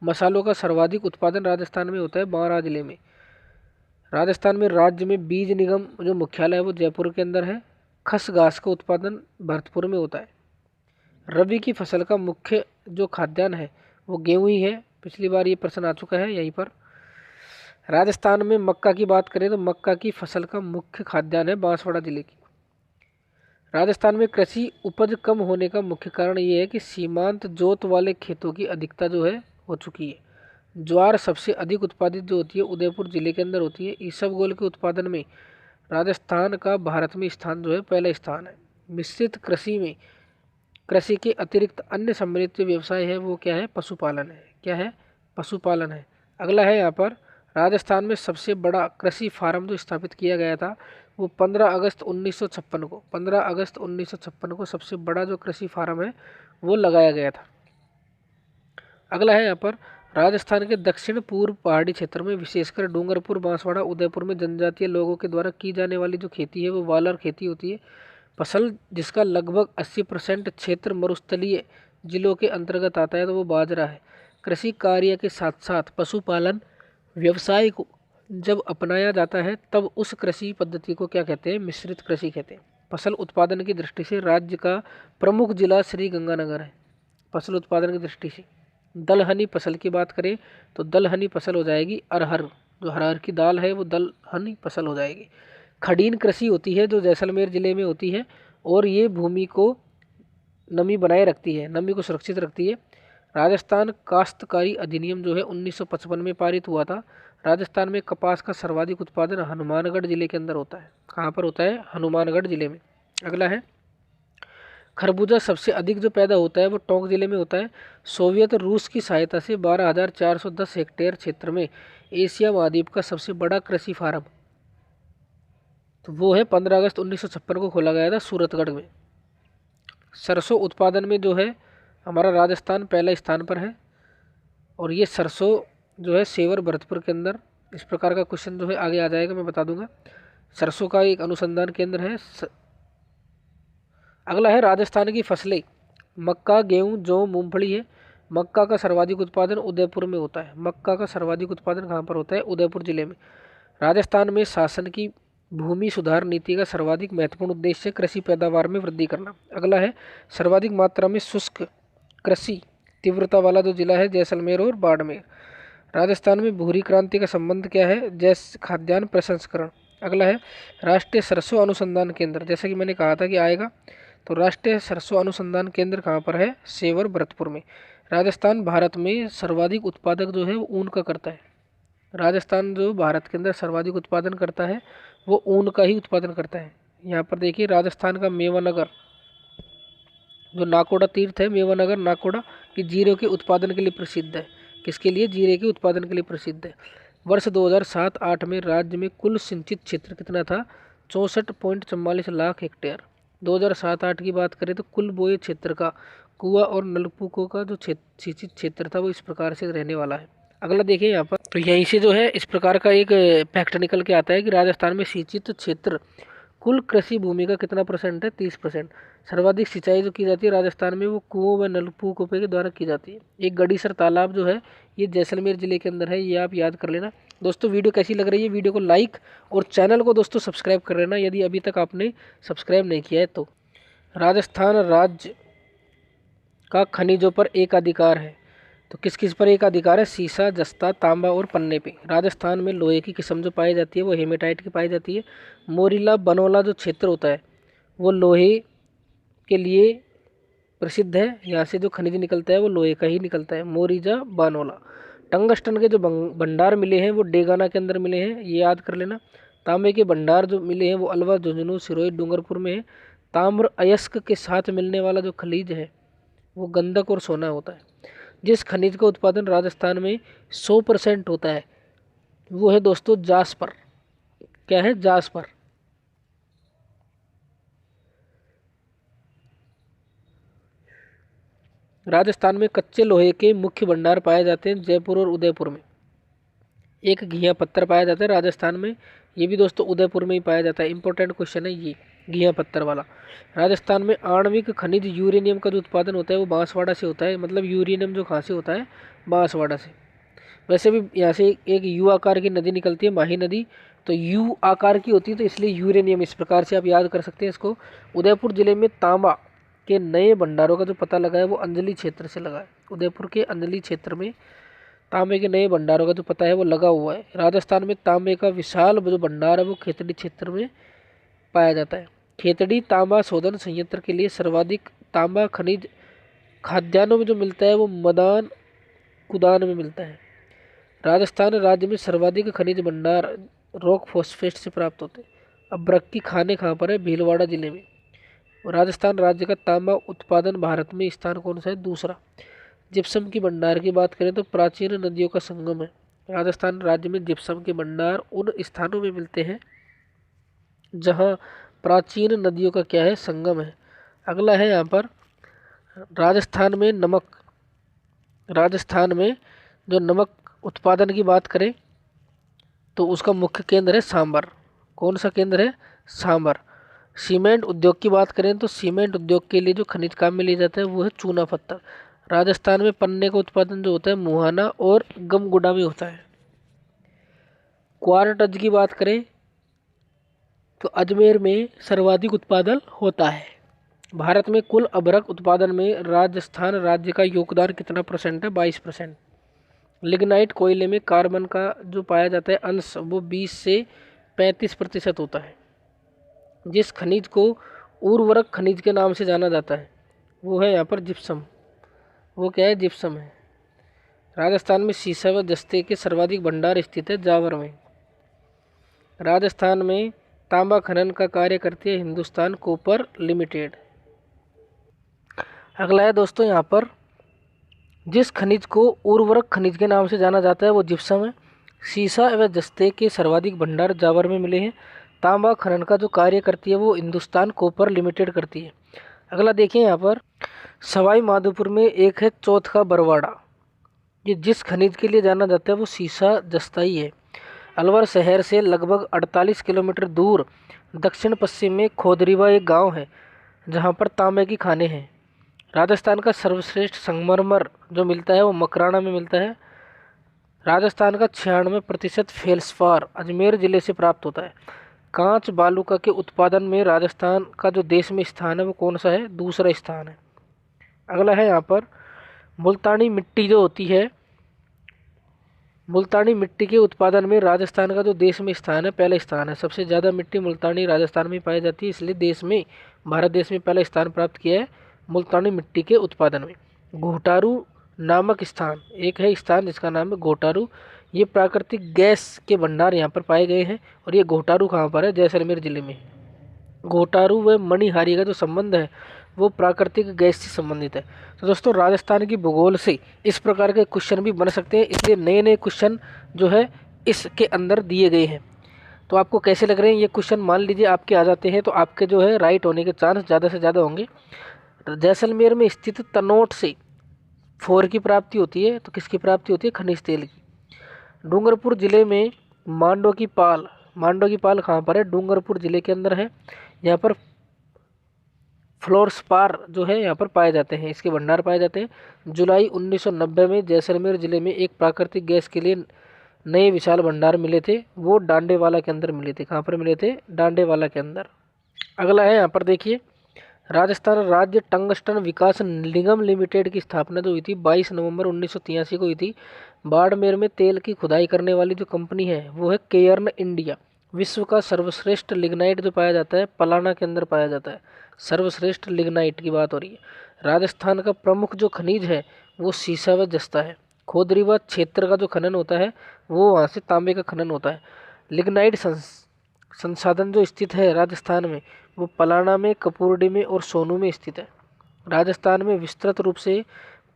S1: मसालों का सर्वाधिक उत्पादन राजस्थान में होता है बारां जिले में। राजस्थान में राज्य में बीज निगम जो मुख्यालय है वो जयपुर के अंदर है। खस घास का उत्पादन भरतपुर में होता है। रबी की फसल का मुख्य जो खाद्यान्न है वो गेहूं ही है। पिछली बार ये प्रश्न आ चुका है यहीं पर। राजस्थान में मक्का की बात करें तो मक्का की फसल का मुख्य खाद्यान्न है बांसवाड़ा जिले की। राजस्थान में कृषि उपज कम होने का मुख्य कारण ये है कि सीमांत जोत वाले खेतों की अधिकता जो है हो चुकी है। ज्वार सबसे अधिक उत्पादित जो होती है उदयपुर जिले के अंदर होती है। इसबगोल के उत्पादन में राजस्थान का भारत में स्थान जो है पहला स्थान है। मिश्रित कृषि में कृषि के अतिरिक्त अन्य सम्मिलित जो व्यवसाय है वो क्या है, पशुपालन है। क्या है, पशुपालन है। अगला है यहाँ पर, राजस्थान में सबसे बड़ा कृषि फार्म जो स्थापित किया गया था वो 15 अगस्त 1956 को 15 अगस्त 1956 को सबसे बड़ा जो कृषि फार्म है वो लगाया गया था। अगला है यहाँ पर, राजस्थान के दक्षिण पूर्व पहाड़ी क्षेत्र में विशेषकर डूंगरपुर, बांसवाड़ा, उदयपुर में जनजातीय लोगों के द्वारा की जाने वाली जो खेती है वो वालर खेती होती है। फसल जिसका लगभग 80% क्षेत्र मरुस्थलीय जिलों के अंतर्गत आता है तो वो बाजरा है। कृषि कार्य के साथ साथ पशुपालन व्यवसाय को जब अपनाया जाता है तब उस कृषि पद्धति को क्या कहते हैं, मिश्रित कृषि कहते हैं। फसल उत्पादन की दृष्टि से राज्य का प्रमुख जिला श्री गंगानगर है। फसल उत्पादन की दृष्टि से दलहनी फसल की बात करें तो दलहनी फसल हो जाएगी अरहर, जो अरहर की दाल है वो दलहनी फसल हो जाएगी। खडीन कृषि होती है जो जैसलमेर जिले में होती है और ये भूमि को नमी बनाए रखती है, नमी को सुरक्षित रखती है। राजस्थान काश्तकारी अधिनियम जो है 1955 में पारित हुआ था। राजस्थान में कपास का सर्वाधिक उत्पादन हनुमानगढ़ जिले के अंदर होता है। कहाँ पर होता है, हनुमानगढ़ जिले में। अगला है, खरबूजा सबसे अधिक जो पैदा होता है वो टोंक जिले में होता है। सोवियत रूस की सहायता से 12,410 हेक्टेयर क्षेत्र में एशिया महाद्वीप का सबसे बड़ा कृषि फार्म तो वो है 15 अगस्त 1956 को खोला गया था सूरतगढ़ में। सरसों उत्पादन में जो है हमारा राजस्थान पहला स्थान पर है और ये सरसों जो है सेवर भरतपुर के अंदर, इस प्रकार का क्वेश्चन जो है आगे आ जाएगा, मैं बता दूंगा। सरसों का एक अनुसंधान केंद्र है। अगला है, राजस्थान की फसलें मक्का, गेहूं, जौ, मूंगफली है। मक्का का सर्वाधिक उत्पादन उदयपुर में होता है। मक्का का सर्वाधिक उत्पादन कहाँ पर होता है, उदयपुर जिले में। राजस्थान में शासन की भूमि सुधार नीति का सर्वाधिक महत्वपूर्ण उद्देश्य कृषि पैदावार में वृद्धि करना। अगला है, सर्वाधिक मात्रा में शुष्क कृषि तीव्रता वाला जो जिला है जैसलमेर और बाड़मेर। राजस्थान में भूरी क्रांति का संबंध क्या है, जैसे खाद्यान्न प्रसंस्करण। अगला है, राष्ट्रीय सरसों अनुसंधान केंद्र, जैसा कि मैंने कहा था कि आएगा, तो राष्ट्रीय सरसों अनुसंधान केंद्र कहाँ पर है, सेवर भरतपुर में। राजस्थान भारत में सर्वाधिक उत्पादक जो है वो ऊन का करता है। राजस्थान जो भारत के अंदर सर्वाधिक उत्पादन करता है वो ऊन का ही उत्पादन करता है। यहाँ पर देखिए, राजस्थान का मेवानगर जो नाकोड़ा तीर्थ है, मेवानगर नाकोड़ा, ये जीरे के उत्पादन के लिए प्रसिद्ध है। किसके लिए, जीरे के उत्पादन के लिए प्रसिद्ध है। वर्ष 2007-8 में राज्य में कुल सिंचित क्षेत्र कितना था, 64.44 लाख हेक्टेयर। 2007-8 की बात करें तो कुल बोए क्षेत्र का कुआं और नलकूपों का जो सिंचित क्षेत्र था वो इस प्रकार से रहने वाला है। अगला देखिए यहाँ पर, तो यहीं से जो है इस प्रकार का एक फैक्ट निकल के आता है कि राजस्थान में सिंचित क्षेत्र कुल कृषि भूमि का कितना परसेंट है? 30%। सर्वाधिक सिंचाई जो की जाती है राजस्थान में वो कुओं व नलकूपों के द्वारा की जाती है। एक गड़ीसर तालाब जो है ये जैसलमेर जिले के अंदर है, ये आप याद कर लेना। दोस्तों वीडियो कैसी लग रही है, वीडियो को लाइक और चैनल को दोस्तों सब्सक्राइब कर लेना यदि अभी तक आपने सब्सक्राइब नहीं किया है तो। राजस्थान राज्य का खनिजों पर एक अधिकार है, तो किस किस पर एक अधिकार है? सीसा, जस्ता, तांबा और पन्ने पे। राजस्थान में लोहे की किस्म जो पाई जाती है वो हेमेटाइट की पाई जाती है। मोरीला बनोला जो क्षेत्र होता है वो लोहे के लिए प्रसिद्ध है, यहाँ से जो खनिज निकलता है वो लोहे का ही निकलता है। मोरीजा बानोला। टंगस्टन के जो भंडार मिले हैं वो डेगाना के अंदर मिले हैं, ये याद कर लेना। तांबे के भंडार जो मिले हैं वो अलवर, झुंझुनू, सिरोही, डूंगरपुर में है। ताम्र अयस्क के साथ मिलने वाला जो खनिज है वो गंधक और सोना होता है। जिस खनिज का उत्पादन राजस्थान में 100% होता है वो है दोस्तों जास्पर। क्या है? जास्पर। राजस्थान में कच्चे लोहे के मुख्य भंडार पाए जाते हैं जयपुर और उदयपुर में। एक घिया पत्थर पाया जाता है राजस्थान में, ये भी दोस्तों उदयपुर में ही पाया जाता है। इंपॉर्टेंट क्वेश्चन है ये घिया पत्थर वाला। राजस्थान में आणविक खनिज यूरेनियम का जो उत्पादन होता है वो बांसवाड़ा से होता है, मतलब यूरेनियम जो कहाँ से होता है? बांसवाड़ा से। वैसे भी यहाँ से एक यू आकार की नदी निकलती है, माही नदी, तो यू आकार की होती है तो इसलिए यूरेनियम, इस प्रकार से आप याद कर सकते हैं इसको। उदयपुर जिले में तांबा के नए भंडारों का जो पता लगा है वो अंजलि क्षेत्र से लगा है। उदयपुर के अंजलि क्षेत्र में तांबे के नए भंडारों का जो पता है वो लगा हुआ है। राजस्थान में तांबे का विशाल जो भंडार है वो खेतड़ी क्षेत्र में पाया जाता है। खेतड़ी तांबा शोधन संयंत्र के लिए सर्वाधिक तांबा खनिज खाद्यान्नों में जो मिलता है वो मदान कुदान में मिलता है। राजस्थान राज्य में सर्वाधिक खनिज भंडार रॉक फॉस्फेट से प्राप्त होते हैं। अब्रक की खाने कहाँ पर है? भीलवाड़ा जिले में। राजस्थान राज्य का तांबा उत्पादन भारत में स्थान कौन सा है? दूसरा। जिप्सम की भंडार की बात करें तो प्राचीन नदियों का संगम है। राजस्थान राज्य में जिप्सम के भंडार उन स्थानों में मिलते हैं जहां प्राचीन नदियों का क्या है? संगम है। अगला है यहाँ पर राजस्थान में नमक। राजस्थान में जो नमक उत्पादन की बात करें तो उसका मुख्य केंद्र है सांबर। कौन सा केंद्र है? सांबर। सीमेंट उद्योग की बात करें तो सीमेंट उद्योग के लिए जो खनिज काम में लिया जाता है वो है चूना पत्थर। राजस्थान में पन्ने का उत्पादन जो होता है मुहाना और गमगुडा में होता है। क्वार्टज की बात करें तो अजमेर में सर्वाधिक उत्पादन होता है। भारत में कुल अभ्रक उत्पादन में राजस्थान राज्य का योगदान कितना परसेंट है? 22%। लिग्नाइट कोयले में कार्बन का जो पाया जाता है अंश वो 20 से 35% होता है। जिस खनिज को उर्वरक खनिज के नाम से जाना जाता है वो है यहाँ पर जिप्सम। वो क्या है? जिप्सम है। राजस्थान में सीसा व जस्ते के सर्वाधिक भंडार स्थित है जावर में। राजस्थान में तांबा खनन का कार्य करती है हिंदुस्तान कॉपर लिमिटेड। अगला है दोस्तों यहाँ पर जिस खनिज को उर्वरक खनिज के नाम से जाना जाता है वो जिप्सम है। सीसा व जस्ते के सर्वाधिक भंडार जावर में मिले हैं। तांबा खनन का जो कार्य करती है वो हिंदुस्तान कॉपर लिमिटेड करती है। अगला देखिए यहाँ पर सवाई माधोपुर में एक है चौथा बरवाड़ा। ये जिस खनिज के लिए जाना जाता है वो सीसा जस्ता ही है। अलवर शहर से लगभग 48 किलोमीटर दूर दक्षिण पश्चिम में खोदरीवा एक गांव है जहां पर तांबे की खानें हैं। राजस्थान का सर्वश्रेष्ठ संगमरमर जो मिलता है वो मकराना में मिलता है। राजस्थान का 96% फेल्सपार अजमेर जिले से प्राप्त होता है। कांच बालूका के उत्पादन में राजस्थान का जो देश में स्थान है वो कौन सा है? दूसरा स्थान है। अगला है यहाँ पर मुल्तानी मिट्टी जो होती है, मुल्तानी मिट्टी के उत्पादन में राजस्थान का जो देश में स्थान है पहला स्थान है। सबसे ज़्यादा मिट्टी मुल्तानी राजस्थान में पाई जाती है, इसलिए देश में भारत देश में पहला स्थान प्राप्त किया है मुल्तानी मिट्टी के उत्पादन में। घोटारू नामक स्थान एक है स्थान जिसका नाम है घोटारू। ये प्राकृतिक गैस के भंडार यहाँ पर पाए गए हैं और ये घोटारू कहाँ पर है? जैसलमेर जिले में। घोटारू व मणिहारी का जो संबंध है वो प्राकृतिक गैस से संबंधित है। तो दोस्तों राजस्थान की भूगोल से इस प्रकार के क्वेश्चन भी बन सकते हैं, इसलिए नए नए क्वेश्चन जो है इसके अंदर दिए गए हैं। तो आपको कैसे लग रहे हैं ये क्वेश्चन? मान लीजिए आपके आ जाते हैं तो आपके जो है राइट होने के चांस ज़्यादा से ज़्यादा होंगे। जैसलमेर में स्थित तनोट से फोर की प्राप्ति होती है, तो किसकी प्राप्ति होती है? खनिज तेल की। डूंगरपुर जिले में मांडो की पाल मांडो की पाल कहाँ पर है? डूंगरपुर जिले के अंदर है। यहाँ पर फ्लोरस्पार जो है यहाँ पर पाए जाते हैं, इसके भंडार पाए जाते हैं। जुलाई 1990 में जैसलमेर जिले में एक प्राकृतिक गैस के लिए नए विशाल भंडार मिले थे, वो डांडेवाला के अंदर मिले थे। कहाँ पर मिले थे? डांडेवाला के अंदर। अगला है यहाँ पर देखिए, राजस्थान राज्य टंगस्टन विकास निगम लिमिटेड की स्थापना जो हुई थी 22 नवंबर 1983 को हुई थी। बाड़मेर में तेल की खुदाई करने वाली जो कंपनी है वो है केयर्न इंडिया। विश्व का सर्वश्रेष्ठ लिग्नाइट जो पाया जाता है पलाना के अंदर पाया जाता है। सर्वश्रेष्ठ लिग्नाइट की बात हो रही है। राजस्थान का प्रमुख जो खनिज है वो सीसा व जस्ता है। खोदरीवा क्षेत्र का जो खनन होता है वो वहाँ से तांबे का खनन होता है। लिग्नाइट संसाधन जो स्थित है राजस्थान में वो पलाना में, कपूरडी में और सोनू में स्थित है। राजस्थान में विस्तृत रूप से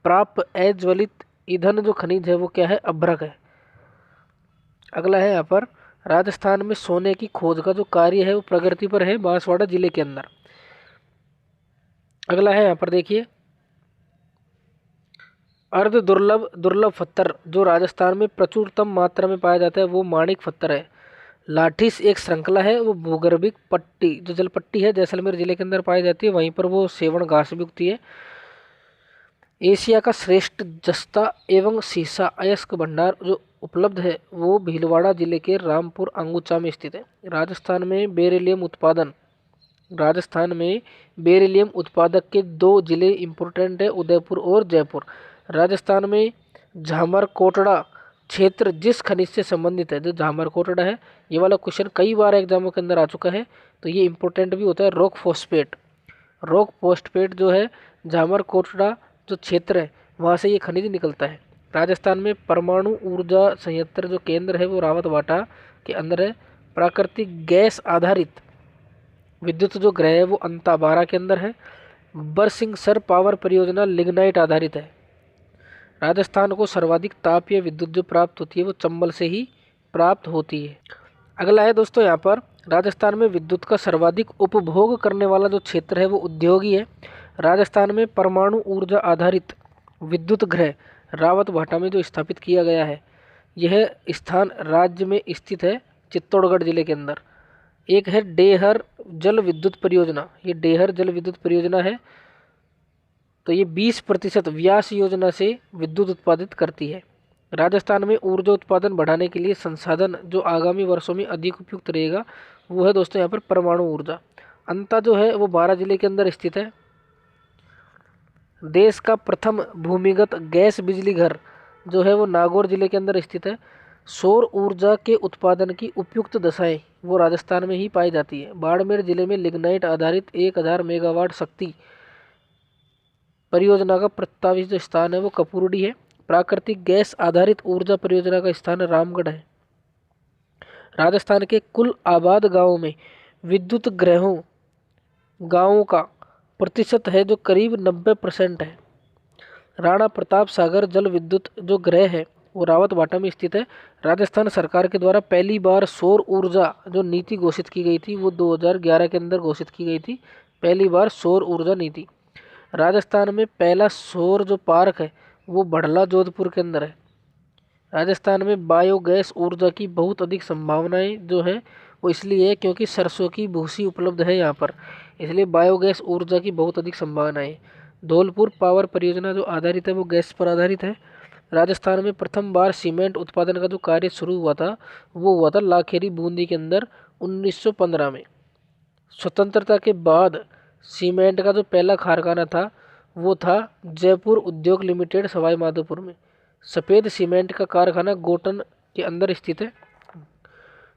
S1: प्राप्त अज्वलित ईंधन जो खनिज है वो क्या है? अभ्रक है। अगला है यहाँ पर, राजस्थान में सोने की खोज का जो कार्य है वो प्रगति पर है बांसवाड़ा जिले के अंदर। अगला है यहाँ पर देखिए, अर्ध दुर्लभ दुर्लभ पत्थर जो राजस्थान में प्रचुरतम मात्रा में पाया जाता है वो माणिक पत्थर है। लाठीस एक श्रृंखला है, वो भूगर्भिक पट्टी जो जल पट्टी है जैसलमेर जिले के अंदर पाई जाती है, वहीं पर वो सेवण घास भी उगती है। एशिया का श्रेष्ठ जस्ता एवं सीसा अयस्क भंडार जो उपलब्ध है वो भीलवाड़ा जिले के रामपुर अंगुचा में स्थित है। राजस्थान में बेरिलियम उत्पादक के 2 जिले इंपॉर्टेंट है, उदयपुर और जयपुर। राजस्थान में झामर कोटड़ा क्षेत्र जिस खनिज से संबंधित है, जो झामर कोटड़ा है, ये वाला क्वेश्चन कई बार एग्जामों के अंदर आ चुका है, तो ये इंपॉर्टेंट भी होता है। रॉक फोस्फेट जो है झामर कोटड़ा जो क्षेत्र है वहाँ से ये खनिज निकलता है। राजस्थान में परमाणु ऊर्जा संयंत्र जो केंद्र है वो रावतभाटा के अंदर है। प्राकृतिक गैस आधारित विद्युत जो ग्रह है वो अंताबारा के अंदर है। बरसिंगसर पावर परियोजना लिग्नाइट आधारित है। राजस्थान को सर्वाधिक ताप या विद्युत जो प्राप्त होती है वो चंबल से ही प्राप्त होती है। अगला है दोस्तों यहाँ पर, राजस्थान में विद्युत का सर्वाधिक उपभोग करने वाला जो क्षेत्र है वो उद्योगी है। राजस्थान में परमाणु ऊर्जा आधारित विद्युत गृह रावतभाटा में जो स्थापित किया गया है, यह स्थान राज्य में स्थित है चित्तौड़गढ़ जिले के अंदर। एक है डेहर जल विद्युत परियोजना, ये डेहर जल विद्युत परियोजना है, तो ये 20% व्यास योजना से विद्युत उत्पादित करती है। राजस्थान में ऊर्जा उत्पादन बढ़ाने के लिए संसाधन जो आगामी वर्षों में अधिक उपयुक्त रहेगा वो है दोस्तों यहाँ पर परमाणु ऊर्जा। अंता जो है वो 12 जिले के अंदर स्थित है। देश का प्रथम भूमिगत गैस बिजली घर जो है वो नागौर जिले के अंदर स्थित है। सौर ऊर्जा के उत्पादन की उपयुक्त दशाएं वो राजस्थान में ही पाई जाती है। बाड़मेर जिले में लिग्नाइट आधारित 1000 मेगावाट शक्ति परियोजना का प्रस्तावित जो स्थान है वो कपूरडी है। प्राकृतिक गैस आधारित ऊर्जा परियोजना का स्थान रामगढ़ है। राजस्थान के कुल आबाद गांवों में विद्युत ग्रहों गांवों का प्रतिशत है जो करीब 90% है। राणा प्रताप सागर जल विद्युत जो ग्रह है वो रावतभाटा में स्थित है। राजस्थान सरकार के द्वारा पहली बार सौर ऊर्जा जो नीति घोषित की गई थी वो 2011 के अंदर घोषित की गई थी, पहली बार सौर ऊर्जा नीति। राजस्थान में पहला सौर जो पार्क है वो बढ़ला जोधपुर के अंदर है। राजस्थान में बायोगैस ऊर्जा की बहुत अधिक संभावनाएं जो है वो इसलिए है क्योंकि सरसों की भूसी उपलब्ध है यहाँ पर, इसलिए बायोगैस ऊर्जा की बहुत अधिक संभावनाएं। धौलपुर पावर परियोजना जो आधारित है वो गैस पर आधारित है। राजस्थान में प्रथम बार सीमेंट उत्पादन का जो कार्य शुरू हुआ था वो हुआ था लाखेरी बूंदी के अंदर 1915 में। स्वतंत्रता के बाद सीमेंट का जो पहला कारखाना था वो था जयपुर उद्योग लिमिटेड सवाई माधोपुर में। सफ़ेद सीमेंट का कारखाना गोटन के अंदर स्थित है।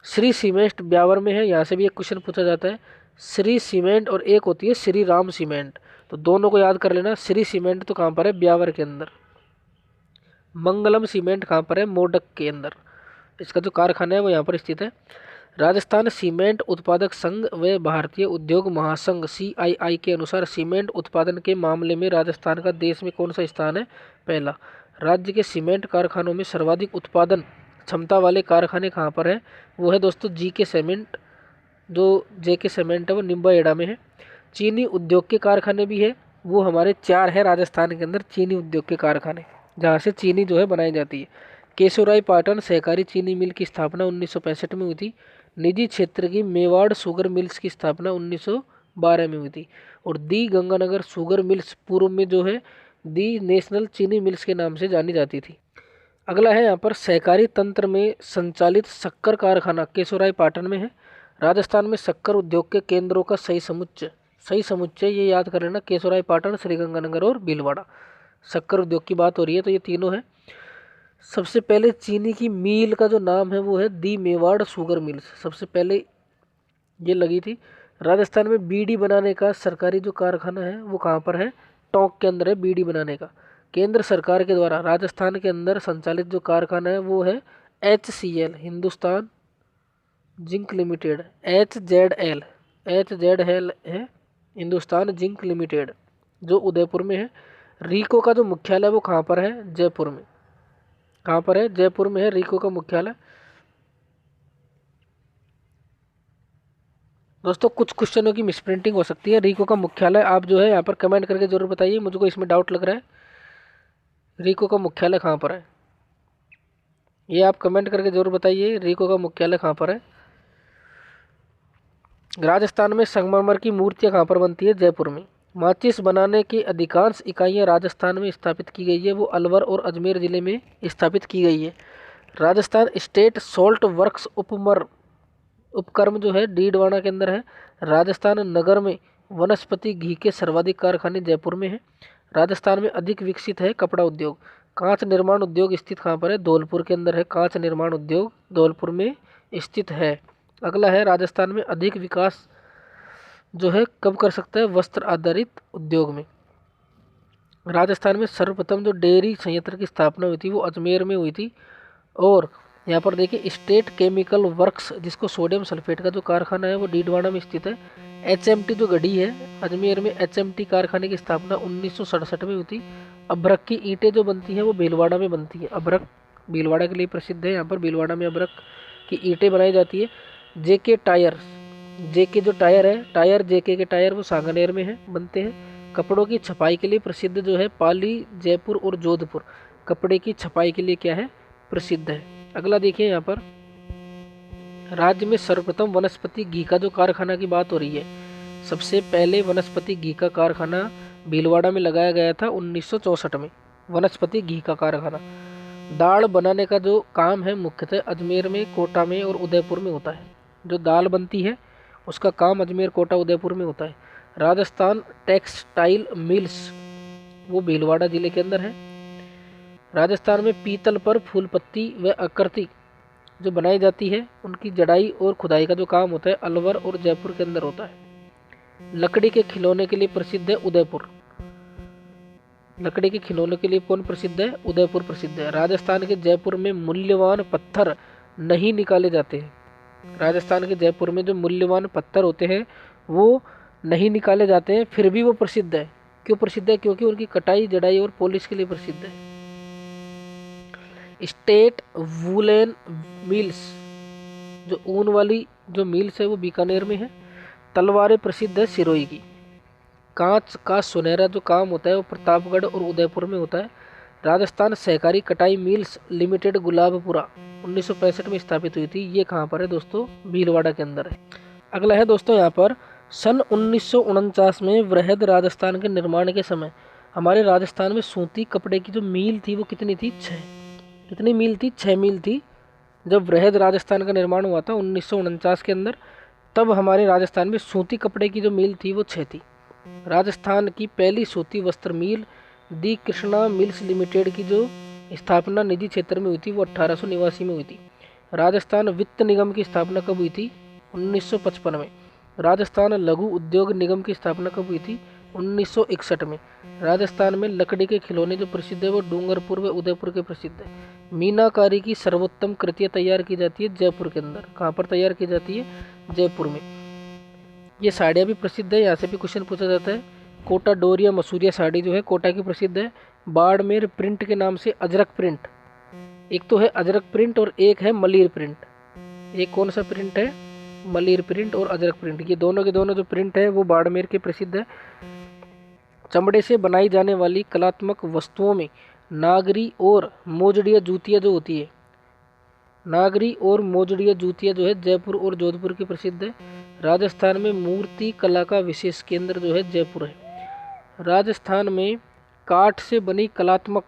S1: श्री सीमेंट ब्यावर में है, यहाँ से भी एक क्वेश्चन पूछा जाता है। श्री सीमेंट और एक होती है श्री राम सीमेंट, तो दोनों को याद कर लेना। श्री सीमेंट तो कहाँ पर है? ब्यावर के अंदर। मंगलम सीमेंट कहाँ पर है? मोडक के अंदर। इसका जो कारखाना है वो यहाँ पर स्थित है। राजस्थान सीमेंट उत्पादक संघ व भारतीय उद्योग महासंघ CII के अनुसार सीमेंट उत्पादन के मामले में राजस्थान का देश में कौन सा स्थान है? पहला। राज्य के सीमेंट कारखानों में सर्वाधिक उत्पादन क्षमता वाले कारखाने कहाँ पर है? वो है दोस्तों JK सीमेंट, जो JK सीमेंट है वो निम्बा एड़ा में है। चीनी उद्योग के कारखाने भी है, वो हमारे 4 है राजस्थान के अंदर चीनी उद्योग के कारखाने, जहाँ से चीनी जो है बनाई जाती है। केशोराय पाटन सहकारी चीनी मिल की स्थापना 1965 में हुई थी। निजी क्षेत्र की मेवाड़ शुगर मिल्स की स्थापना 1912 में हुई थी। और दी गंगानगर शुगर मिल्स पूर्व में जो है दी नेशनल चीनी मिल्स के नाम से जानी जाती थी। अगला है यहाँ पर सहकारी तंत्र में संचालित शक्कर कारखाना केशोराय पाटन में है। राजस्थान में शक्कर उद्योग के केंद्रों का सही समुच्चय ये याद कर लेना, केशोराय पाटन, श्रीगंगानगर और भीलवाड़ा। शक्कर उद्योग की बात हो रही है तो ये तीनों है। सबसे पहले चीनी की मील का जो नाम है वो है दी मेवाड़ शुगर मिल्स, सबसे पहले ये लगी थी। राजस्थान में बीड़ी बनाने का सरकारी जो कारखाना है वो कहाँ पर है, टोंक के अंदर है बीड़ी बनाने का। केंद्र सरकार के द्वारा राजस्थान के अंदर संचालित जो कारखाना है वो है HCL, Hindustan zinc limited, HZL है हिंदुस्तान जिंक लिमिटेड, जो उदयपुर में है। रीको का जो मुख्यालय वो कहाँ पर है, जयपुर में। कहाँ पर है, जयपुर में है रीको का मुख्यालय। दोस्तों कुछ क्वेश्चनों की मिसप्रिंटिंग हो सकती है। रीको का मुख्यालय आप जो है यहाँ पर कमेंट करके जरूर बताइए, मुझको इसमें डाउट लग रहा है। रीको का मुख्यालय कहाँ पर है, ये आप कमेंट करके जरूर बताइए, रीको का मुख्यालय कहाँ पर है। राजस्थान में संगमरमर की मूर्तियाँ कहाँ पर बनती है, जयपुर में। माचिस बनाने की अधिकांश इकाइयाँ राजस्थान में स्थापित की गई है, वो अलवर और अजमेर जिले में स्थापित की गई है। राजस्थान स्टेट सोल्ट वर्क्स उपक्रम जो है डीडवाना के अंदर है। राजस्थान नगर में वनस्पति घी के सर्वाधिक कारखाने जयपुर में है। राजस्थान में अधिक विकसित है कपड़ा उद्योग। कांच निर्माण उद्योग स्थित कहाँ पर है, धौलपुर के अंदर है। कांच निर्माण उद्योग धौलपुर में स्थित है। अगला है राजस्थान में अधिक विकास जो है कब कर सकता है, वस्त्र आधारित उद्योग में। राजस्थान में सर्वप्रथम जो डेयरी संयंत्र की स्थापना हुई थी वो अजमेर में हुई थी। और यहाँ पर देखिए स्टेट केमिकल वर्क्स, जिसको सोडियम सल्फेट का जो कारखाना है वो डीडवाना में स्थित है। HMT जो गढ़ी है अजमेर में, HMT कारखाने की स्थापना 1967 में हुई थी। अभ्रक की ईंटें जो बनती हैं वो भीलवाड़ा में बनती है। अभ्रक भीलवाड़ा के लिए प्रसिद्ध है, यहाँ पर भीलवाड़ा में अभ्रक की ईंटें बनाई जाती है। JK टायर, JK जो टायर है, टायर JK के टायर वो सांगनेर में है, बनते हैं। कपड़ों की छपाई के लिए प्रसिद्ध जो है पाली, जयपुर और जोधपुर कपड़े की छपाई के लिए क्या है, प्रसिद्ध है। अगला देखिए यहाँ पर राज्य में सर्वप्रथम वनस्पति घी का जो कारखाना की बात हो रही है, सबसे पहले वनस्पति घी का कारखाना भीलवाड़ा में लगाया गया था 1964 में। वनस्पति घी का कारखाना। दाल बनाने का जो काम है मुख्यतः अजमेर में, कोटा में और उदयपुर में होता है। जो दाल बनती है उसका काम अजमेर, कोटा, उदयपुर में होता है। राजस्थान टेक्सटाइल मिल्स वो भीलवाड़ा जिले के अंदर है। राजस्थान में पीतल पर फूल पत्ती व आकृति जो बनाई जाती है उनकी जड़ाई और खुदाई का जो काम होता है अलवर और जयपुर के अंदर होता है। लकड़ी के खिलौने के लिए प्रसिद्ध है उदयपुर। लकड़ी के खिलौने के लिए कौन प्रसिद्ध है, उदयपुर प्रसिद्ध है। राजस्थान के जयपुर में मूल्यवान पत्थर नहीं निकाले जाते हैं। राजस्थान के जयपुर में जो मूल्यवान पत्थर होते हैं वो नहीं निकाले जाते हैं, फिर भी वो प्रसिद्ध है। क्यों प्रसिद्ध है, क्योंकि उनकी कटाई, जड़ाई और पॉलिश के लिए प्रसिद्ध है। स्टेट वूलन मिल्स जो ऊन वाली जो मिल्स है वो बीकानेर में है। तलवारें प्रसिद्ध है सिरोही की। कांच का सुनहरा जो काम होता है वो प्रतापगढ़ और उदयपुर में होता है। राजस्थान सहकारी कटाई मिल्स लिमिटेड गुलाबपुरा 1965 में स्थापित हुई थी। ये कहाँ पर है दोस्तों, भीलवाड़ा के अंदर है। अगला है दोस्तों यहाँ पर सन 1949 में वृहद राजस्थान के निर्माण के समय हमारे राजस्थान में सूती कपड़े की जो मील थी वो कितनी थी, 6। कितनी मील थी, 6 मील थी। जब वृहद राजस्थान का निर्माण हुआ था 1949 के अंदर, तब हमारे राजस्थान में सूती कपड़े की जो मील थी वो 6 थी। राजस्थान की पहली सूती वस्त्र मिल दी कृष्णा मिल्स लिमिटेड की जो स्थापना निजी क्षेत्र में हुई थी वो 1889 में हुई थी। राजस्थान वित्त निगम की स्थापना कब हुई थी, 1955 में। राजस्थान लघु उद्योग निगम की स्थापना कब हुई थी, 1961 में। राजस्थान में लकड़ी के खिलौने जो प्रसिद्ध है वो डूंगरपुर व उदयपुर के प्रसिद्ध है। मीनाकारी की सर्वोत्तम कृतियाँ तैयार की जाती है जयपुर के अंदर। कहाँ पर तैयार की जाती है, जयपुर में। ये साड़ियाँ भी प्रसिद्ध है, यहाँ से भी क्वेश्चन पूछा जाता है। कोटा डोरिया मसूरिया साड़ी जो है कोटा की प्रसिद्ध है। बाड़मेर प्रिंट के नाम से अजरक प्रिंट, एक तो है अजरक प्रिंट और एक है मलीर प्रिंट। एक कौन सा प्रिंट है, मलीर प्रिंट और अजरक प्रिंट। ये दोनों के दोनों जो प्रिंट है वो बाड़मेर के प्रसिद्ध है। चमड़े से बनाई जाने वाली कलात्मक वस्तुओं में नागरी और मोजड़िया जूतियाँ जो होती है नागरी और मोजड़िया जूतियाँ जो है जयपुर और जोधपुर की प्रसिद्ध है। राजस्थान में मूर्ति कला का विशेष केंद्र जो है जयपुर है। राजस्थान में काठ से बनी कलात्मक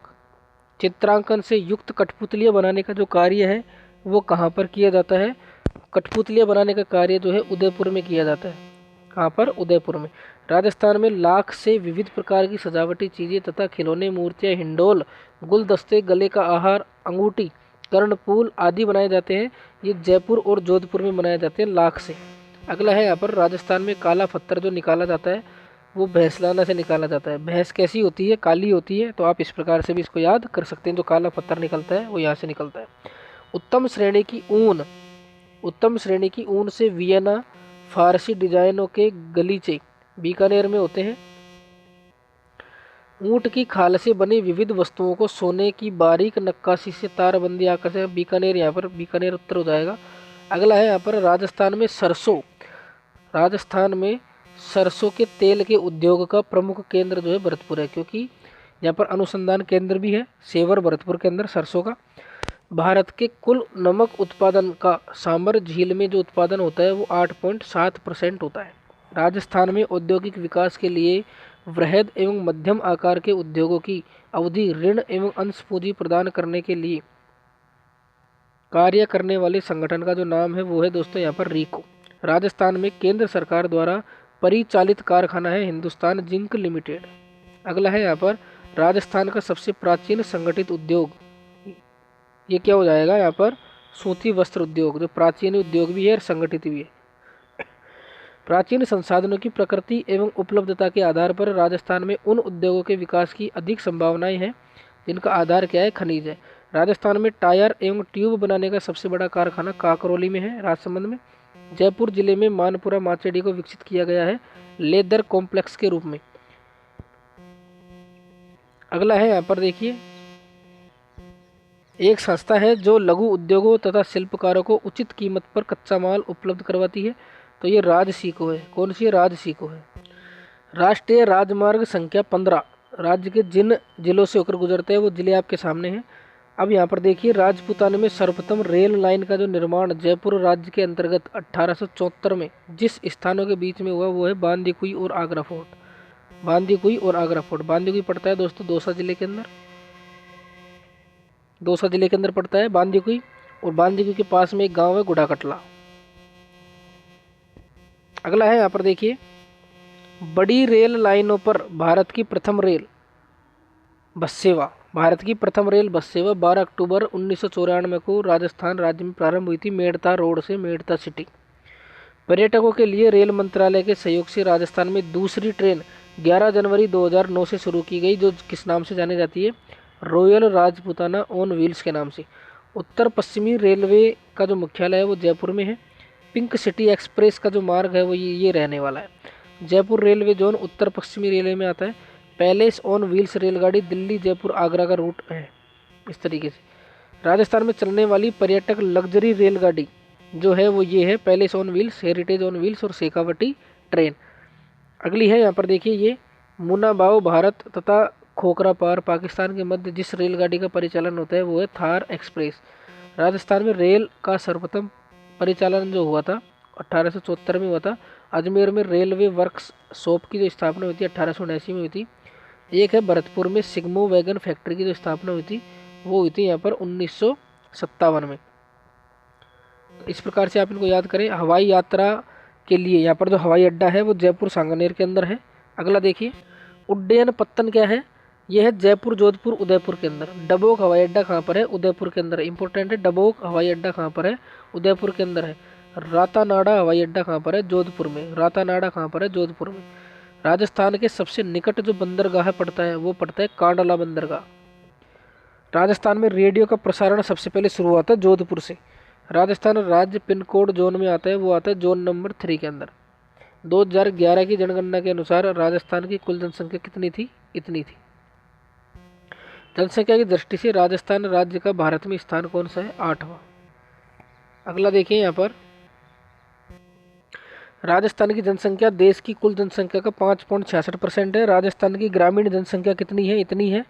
S1: चित्रांकन से युक्त कठपुतलियाँ बनाने का जो कार्य है वो कहाँ पर किया जाता है? कठपुतलियाँ बनाने का कार्य जो है उदयपुर में किया जाता है। कहाँ पर? उदयपुर में। राजस्थान में लाख से विविध प्रकार की सजावटी चीज़ें तथा खिलौने, मूर्तियाँ, हिंडोल, गुलदस्ते, गले का आहार, अंगूठी, कर्णफूल आदि बनाए जाते हैं। ये जयपुर और जोधपुर में बनाए जाते हैं लाख से। अगला है यहाँ पर राजस्थान में काला पत्थर जो निकाला जाता है वो भैंसलाना से निकाला जाता है। भैंस कैसी होती है? काली होती है। तो आप इस प्रकार से भी इसको याद कर सकते हैं। जो काला पत्थर निकलता है वो यहाँ से निकलता है। उत्तम श्रेणी की ऊन, उत्तम श्रेणी की ऊन से वियना फारसी डिजाइनों के गलीचे बीकानेर में होते हैं। ऊंट की खाल से बनी विविध वस्तुओं को सोने की बारीक नक्काशी से तारबंदी आकर्षक बीकानेर, यहाँ पर बीकानेर उत्तर हो जाएगा। अगला है यहाँ पर राजस्थान में सरसों। राजस्थान में सरसों के तेल के उद्योग का प्रमुख केंद्र जो है भरतपुर है, क्योंकि यहाँ पर अनुसंधान केंद्र भी है सेवर भरतपुर के अंदर सरसों का। भारत के कुल नमक उत्पादन का सांबर झील में जो उत्पादन होता है वो 8.7% होता है। राजस्थान में औद्योगिक विकास के लिए वृहद एवं मध्यम आकार के उद्योगों की अवधि ऋण एवं अंश पूंजी प्रदान करने के लिए कार्य करने वाले संगठन का जो नाम है वो है दोस्तों यहाँ पर रीको। राजस्थान में केंद्र सरकार द्वारा परिचालित कारखाना है हिंदुस्तान जिंक लिमिटेड। अगला है यहाँ पर राजस्थान का सबसे प्राचीन संगठित उद्योग, ये क्या हो जाएगा यहाँ पर? सूती वस्त्र उद्योग, जो प्राचीन उद्योग भी है और संगठित भी है। प्राचीन संसाधनों की प्रकृति एवं उपलब्धता के आधार पर राजस्थान में उन उद्योगों के विकास की अधिक संभावनाएं हैं जिनका आधार क्या है? खनिज है। राजस्थान में टायर एवं ट्यूब बनाने का सबसे बड़ा कारखाना काकरौली में है, राजसमंद में। जयपुर जिले में मानपुरा माचेडी को विकसित किया गया है लेदर कॉम्प्लेक्स के रूप में। अगला है यहाँ पर देखिए, एक संस्था है जो लघु उद्योगों तथा शिल्पकारों को उचित कीमत पर कच्चा माल उपलब्ध करवाती है। तो ये राजसीको है। कौन सी है? राजसीको है। राष्ट्रीय राजमार्ग संख्या 15 राज्य के जिन जिलों से होकर गुजरते हैं वो जिले आपके सामने हैं। अब यहाँ पर देखिए, राजपूताना में सर्वप्रथम रेल लाइन का जो निर्माण जयपुर राज्य के अंतर्गत 1874 में जिस स्थानों के बीच में हुआ वो है बांदीकुई और आगरा फोर्ट। बांदीकुई और आगरा फोर्ट। बांदीकुई पड़ता है दोस्तों दौसा जिले के अंदर, दौसा जिले के अंदर पड़ता है बांदीकुई। और बांदीकुई के पास में एक गांव है गुड़ाकटला। अगला है यहाँ पर देखिए, बड़ी रेल लाइनों पर भारत की प्रथम रेल बस सेवा। भारत की प्रथम रेल बस सेवा 12 अक्टूबर 1994 को राजस्थान राज्य में प्रारंभ हुई थी मेड़ता रोड से मेड़ता सिटी। पर्यटकों के लिए रेल मंत्रालय के सहयोग से राजस्थान में दूसरी ट्रेन 11 जनवरी 2009 से शुरू की गई, जो किस नाम से जानी जाती है? रॉयल राजपूताना ऑन व्हील्स के नाम से। उत्तर पश्चिमी रेलवे का जो मुख्यालय है वो जयपुर में है। पिंक सिटी एक्सप्रेस का जो मार्ग है वो ये रहने वाला है। जयपुर रेलवे जोन उत्तर पश्चिमी रेलवे में आता है। पैलेस ऑन व्हील्स रेलगाड़ी दिल्ली जयपुर आगरा का रूट है। इस तरीके से राजस्थान में चलने वाली पर्यटक लग्जरी रेलगाड़ी जो है वो ये है palace on wheels, heritage on wheels और शेखावटी ट्रेन। अगली है यहाँ पर देखिए, ये मुनाबाव भारत तथा खोखरा पार पाकिस्तान के मध्य जिस रेलगाड़ी का परिचालन होता है वो है थार एक्सप्रेस। राजस्थान में रेल का सर्वप्रथम परिचालन जो हुआ था 1874 में हुआ था। अजमेर में रेलवे वर्क्स शॉप की जो स्थापना हुई थी 1879 में हुई थी। एक है भरतपुर में सिग्मो वैगन फैक्ट्री की जो स्थापना हुई थी वो हुई थी यहाँ पर 1957 में। इस प्रकार से आप इनको याद करें। हवाई यात्रा के लिए यहाँ पर जो हवाई अड्डा है वो जयपुर सांगानेर के अंदर है। अगला देखिए, उड्डयन पत्तन क्या है? यह है जयपुर जोधपुर उदयपुर के अंदर। डबोक हवाई अड्डा कहाँ पर है? उदयपुर के अंदर। इंपॉर्टेंट है, डबोक हवाई अड्डा कहाँ पर है? उदयपुर के अंदर है। रातानाडा हवाई अड्डा कहाँ पर है? जोधपुर में। रातानाडा कहाँ पर है? जोधपुर में। राजस्थान के सबसे निकट जो बंदरगाह पड़ता है वो पड़ता है कांडला बंदरगाह। राजस्थान में रेडियो का प्रसारण सबसे पहले शुरू हुआ था जोधपुर से। राजस्थान राज्य पिन कोड जोन में आता है वो आता है जोन नंबर 3 के अंदर। 2011 की जनगणना के अनुसार राजस्थान की कुल जनसंख्या कितनी थी? इतनी थी। जनसंख्या की दृष्टि से राजस्थान राज्य का भारत में स्थान कौन सा है? 8वां। अगला देखिए, यहाँ पर राजस्थान की जनसंख्या देश की कुल जनसंख्या का 5.66% है। राजस्थान की ग्रामीण जनसंख्या कितनी है? इतनी है।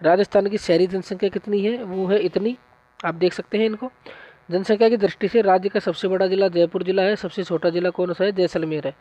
S1: राजस्थान की शहरी जनसंख्या कितनी है? वो है इतनी। आप देख सकते हैं इनको। जनसंख्या की दृष्टि से राज्य का सबसे बड़ा जिला जयपुर जिला है, सबसे छोटा जिला कौन सा है, जैसलमेर है।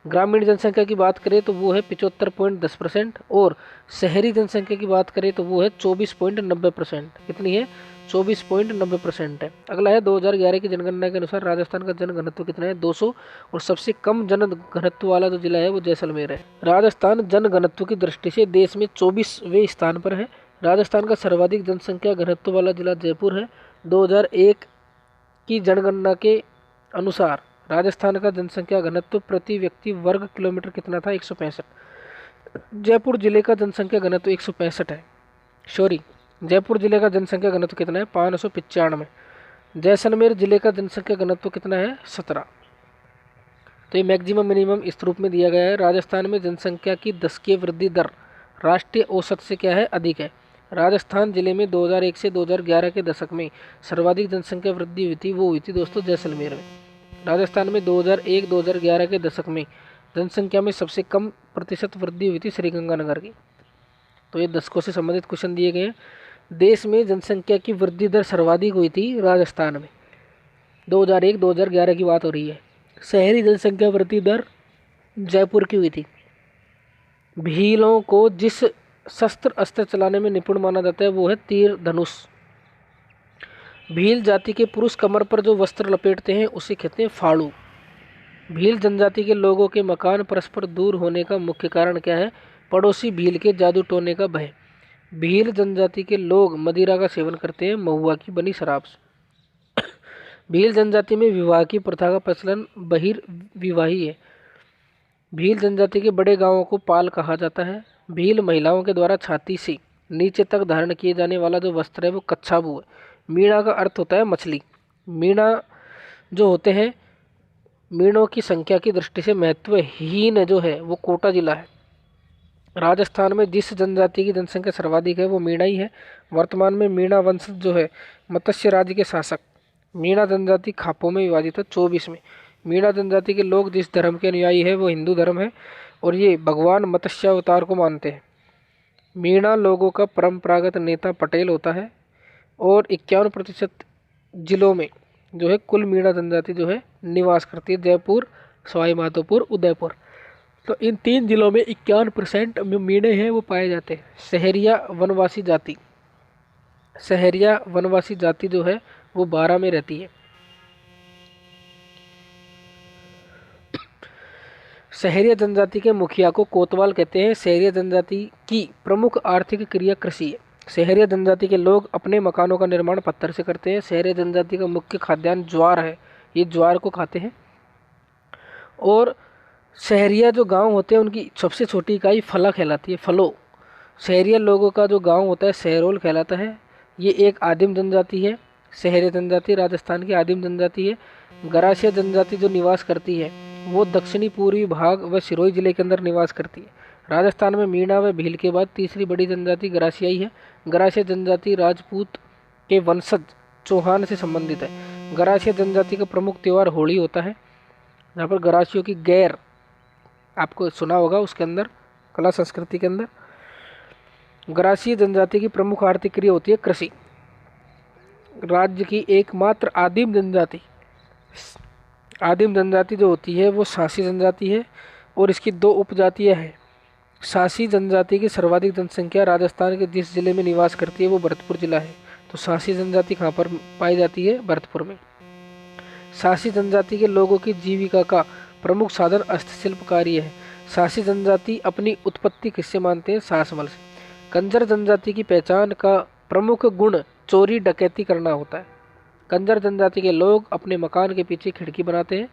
S1: ग्रामीण जनसंख्या की बात करें तो वो है 75.10%, और शहरी जनसंख्या की बात करें तो वो है 24.90%। कितनी है, 24.90% है। अगला है 2011 की जनगणना के अनुसार राजस्थान का जनघनत्व कितना है, 200, और सबसे कम जनघनत्व वाला जो जिला है वो जैसलमेर है। राजस्थान जनघनत्व की दृष्टि से देश में 24वें स्थान पर है। राजस्थान का सर्वाधिक जनसंख्या घनत्व वाला जिला जयपुर है। 2001 की जनगणना के अनुसार राजस्थान का जनसंख्या घनत्व प्रति व्यक्ति वर्ग किलोमीटर कितना था, 165। जयपुर जिले का जनसंख्या घनत्व 165 है। सॉरी, जयपुर जिले का जनसंख्या घनत्व कितना है, 595। जैसलमेर जिले का जनसंख्या घनत्व कितना है, 17। तो ये मैक्सिमम मिनिमम इस रूप में दिया गया है। राजस्थान में जनसंख्या की दशकीय वृद्धि दर राष्ट्रीय औसत से क्या है, अधिक है। राजस्थान जिले में 2001 से 2011 के दशक में सर्वाधिक जनसंख्या वृद्धि हुई थी, वो हुई थी दोस्तों जैसलमेर में। राजस्थान में 2001-2011 के दशक में जनसंख्या में सबसे कम प्रतिशत वृद्धि हुई थी श्रीगंगानगर की। तो ये दशकों से संबंधित क्वेश्चन दिए गए हैं। देश में जनसंख्या की वृद्धि दर सर्वाधिक हुई थी राजस्थान में, 2001-2011 की बात हो रही है। शहरी जनसंख्या वृद्धि दर जयपुर की हुई थी। भीलों को जिस शस्त्र अस्त्र चलाने में निपुण माना जाता है वो है तीर धनुष। भील जाति के पुरुष कमर पर जो वस्त्र लपेटते हैं उसे कहते हैं फाड़ू। भील जनजाति के लोगों के मकान परस्पर दूर होने का मुख्य कारण क्या है, पड़ोसी भील के जादू टोने का भय। भील जनजाति के लोग मदिरा का सेवन करते हैं महुआ की बनी शराब से। भील जनजाति में विवाह की प्रथा का प्रचलन बहिर्विवाही है। भील जनजाति के बड़े गांवों को पाल कहा जाता है। भील महिलाओं के द्वारा छाती से नीचे तक धारण किए जाने वाला जो वस्त्र है वो कच्छाबू है। मीणा का अर्थ होता है मछली। मीणा जो होते हैं, मीणों की संख्या की दृष्टि से महत्वहीन जो है वो कोटा जिला है। राजस्थान में जिस जनजाति की जनसंख्या सर्वाधिक है वो मीणा ही है। वर्तमान में मीणा वंश जो है मत्स्य राज्य के शासक। मीणा जनजाति खापों में विभाजित है 24 में। मीणा जनजाति के लोग जिस धर्म के अनुयायी है वो हिंदू धर्म है, और ये भगवान मत्स्यावतार को मानते हैं। मीणा लोगों का परंपरागत नेता पटेल होता है, और 51% जिलों में जो है कुल मीणा जनजाति जो है निवास करती है, जयपुर, सवाई माधोपुर, उदयपुर। तो इन 3 जिलों में 51% मीणे हैं वो पाए जाते हैं। सहरिया वनवासी जाति, सहरिया वनवासी जाति जो है वो 12 में रहती है। सहरिया जनजाति के मुखिया को कोतवाल कहते हैं। सहरिया जनजाति की प्रमुख आर्थिक क्रिया कृषि है। सहरिया जनजाति के लोग अपने मकानों का निर्माण पत्थर से करते हैं। सहरिया जनजाति का मुख्य खाद्यान्न ज्वार है, ये ज्वार को खाते हैं। और सहरिया जो गांव होते हैं उनकी सबसे छोटी इकाई फला कहलाती है, फलो। सहरिया लोगों का जो गांव होता है सहरोल कहलाता है। ये एक आदिम जनजाति है। सहरिया जनजाति राजस्थान की आदिम जनजाति है। गरासिया जनजाति जो निवास करती है वो दक्षिणी पूर्वी भाग व सिरोही जिले के अंदर निवास करती है। राजस्थान में मीणा व भील के बाद तीसरी बड़ी जनजाति गरासियाई है। गरासिया जनजाति राजपूत के वंशज चौहान से संबंधित है। गरासिया जनजाति का प्रमुख त्यौहार होली होता है, जहाँ पर गरासियों की गैर आपको सुना होगा उसके अंदर कला संस्कृति के अंदर। गरासिया जनजाति की प्रमुख आर्थिक क्रिया होती है कृषि। राज्य की एकमात्र आदिम जनजाति जो होती है वो सासी जनजाति है, और इसकी 2 उपजातियां हैं। सासी जनजाति की सर्वाधिक जनसंख्या राजस्थान के जिस जिले में निवास करती है वो भरतपुर जिला है। तो सासी जनजाति कहाँ पर पाई जाती है, भरतपुर में। सासी जनजाति के लोगों की जीविका का प्रमुख साधन हस्तशिल्प कार्य है। सासी जनजाति अपनी उत्पत्ति किससे मानते हैं, सासमल से। कंजर जनजाति की पहचान का प्रमुख गुण चोरी डकैती करना होता है। कंजर जनजाति के लोग अपने मकान के पीछे खिड़की बनाते हैं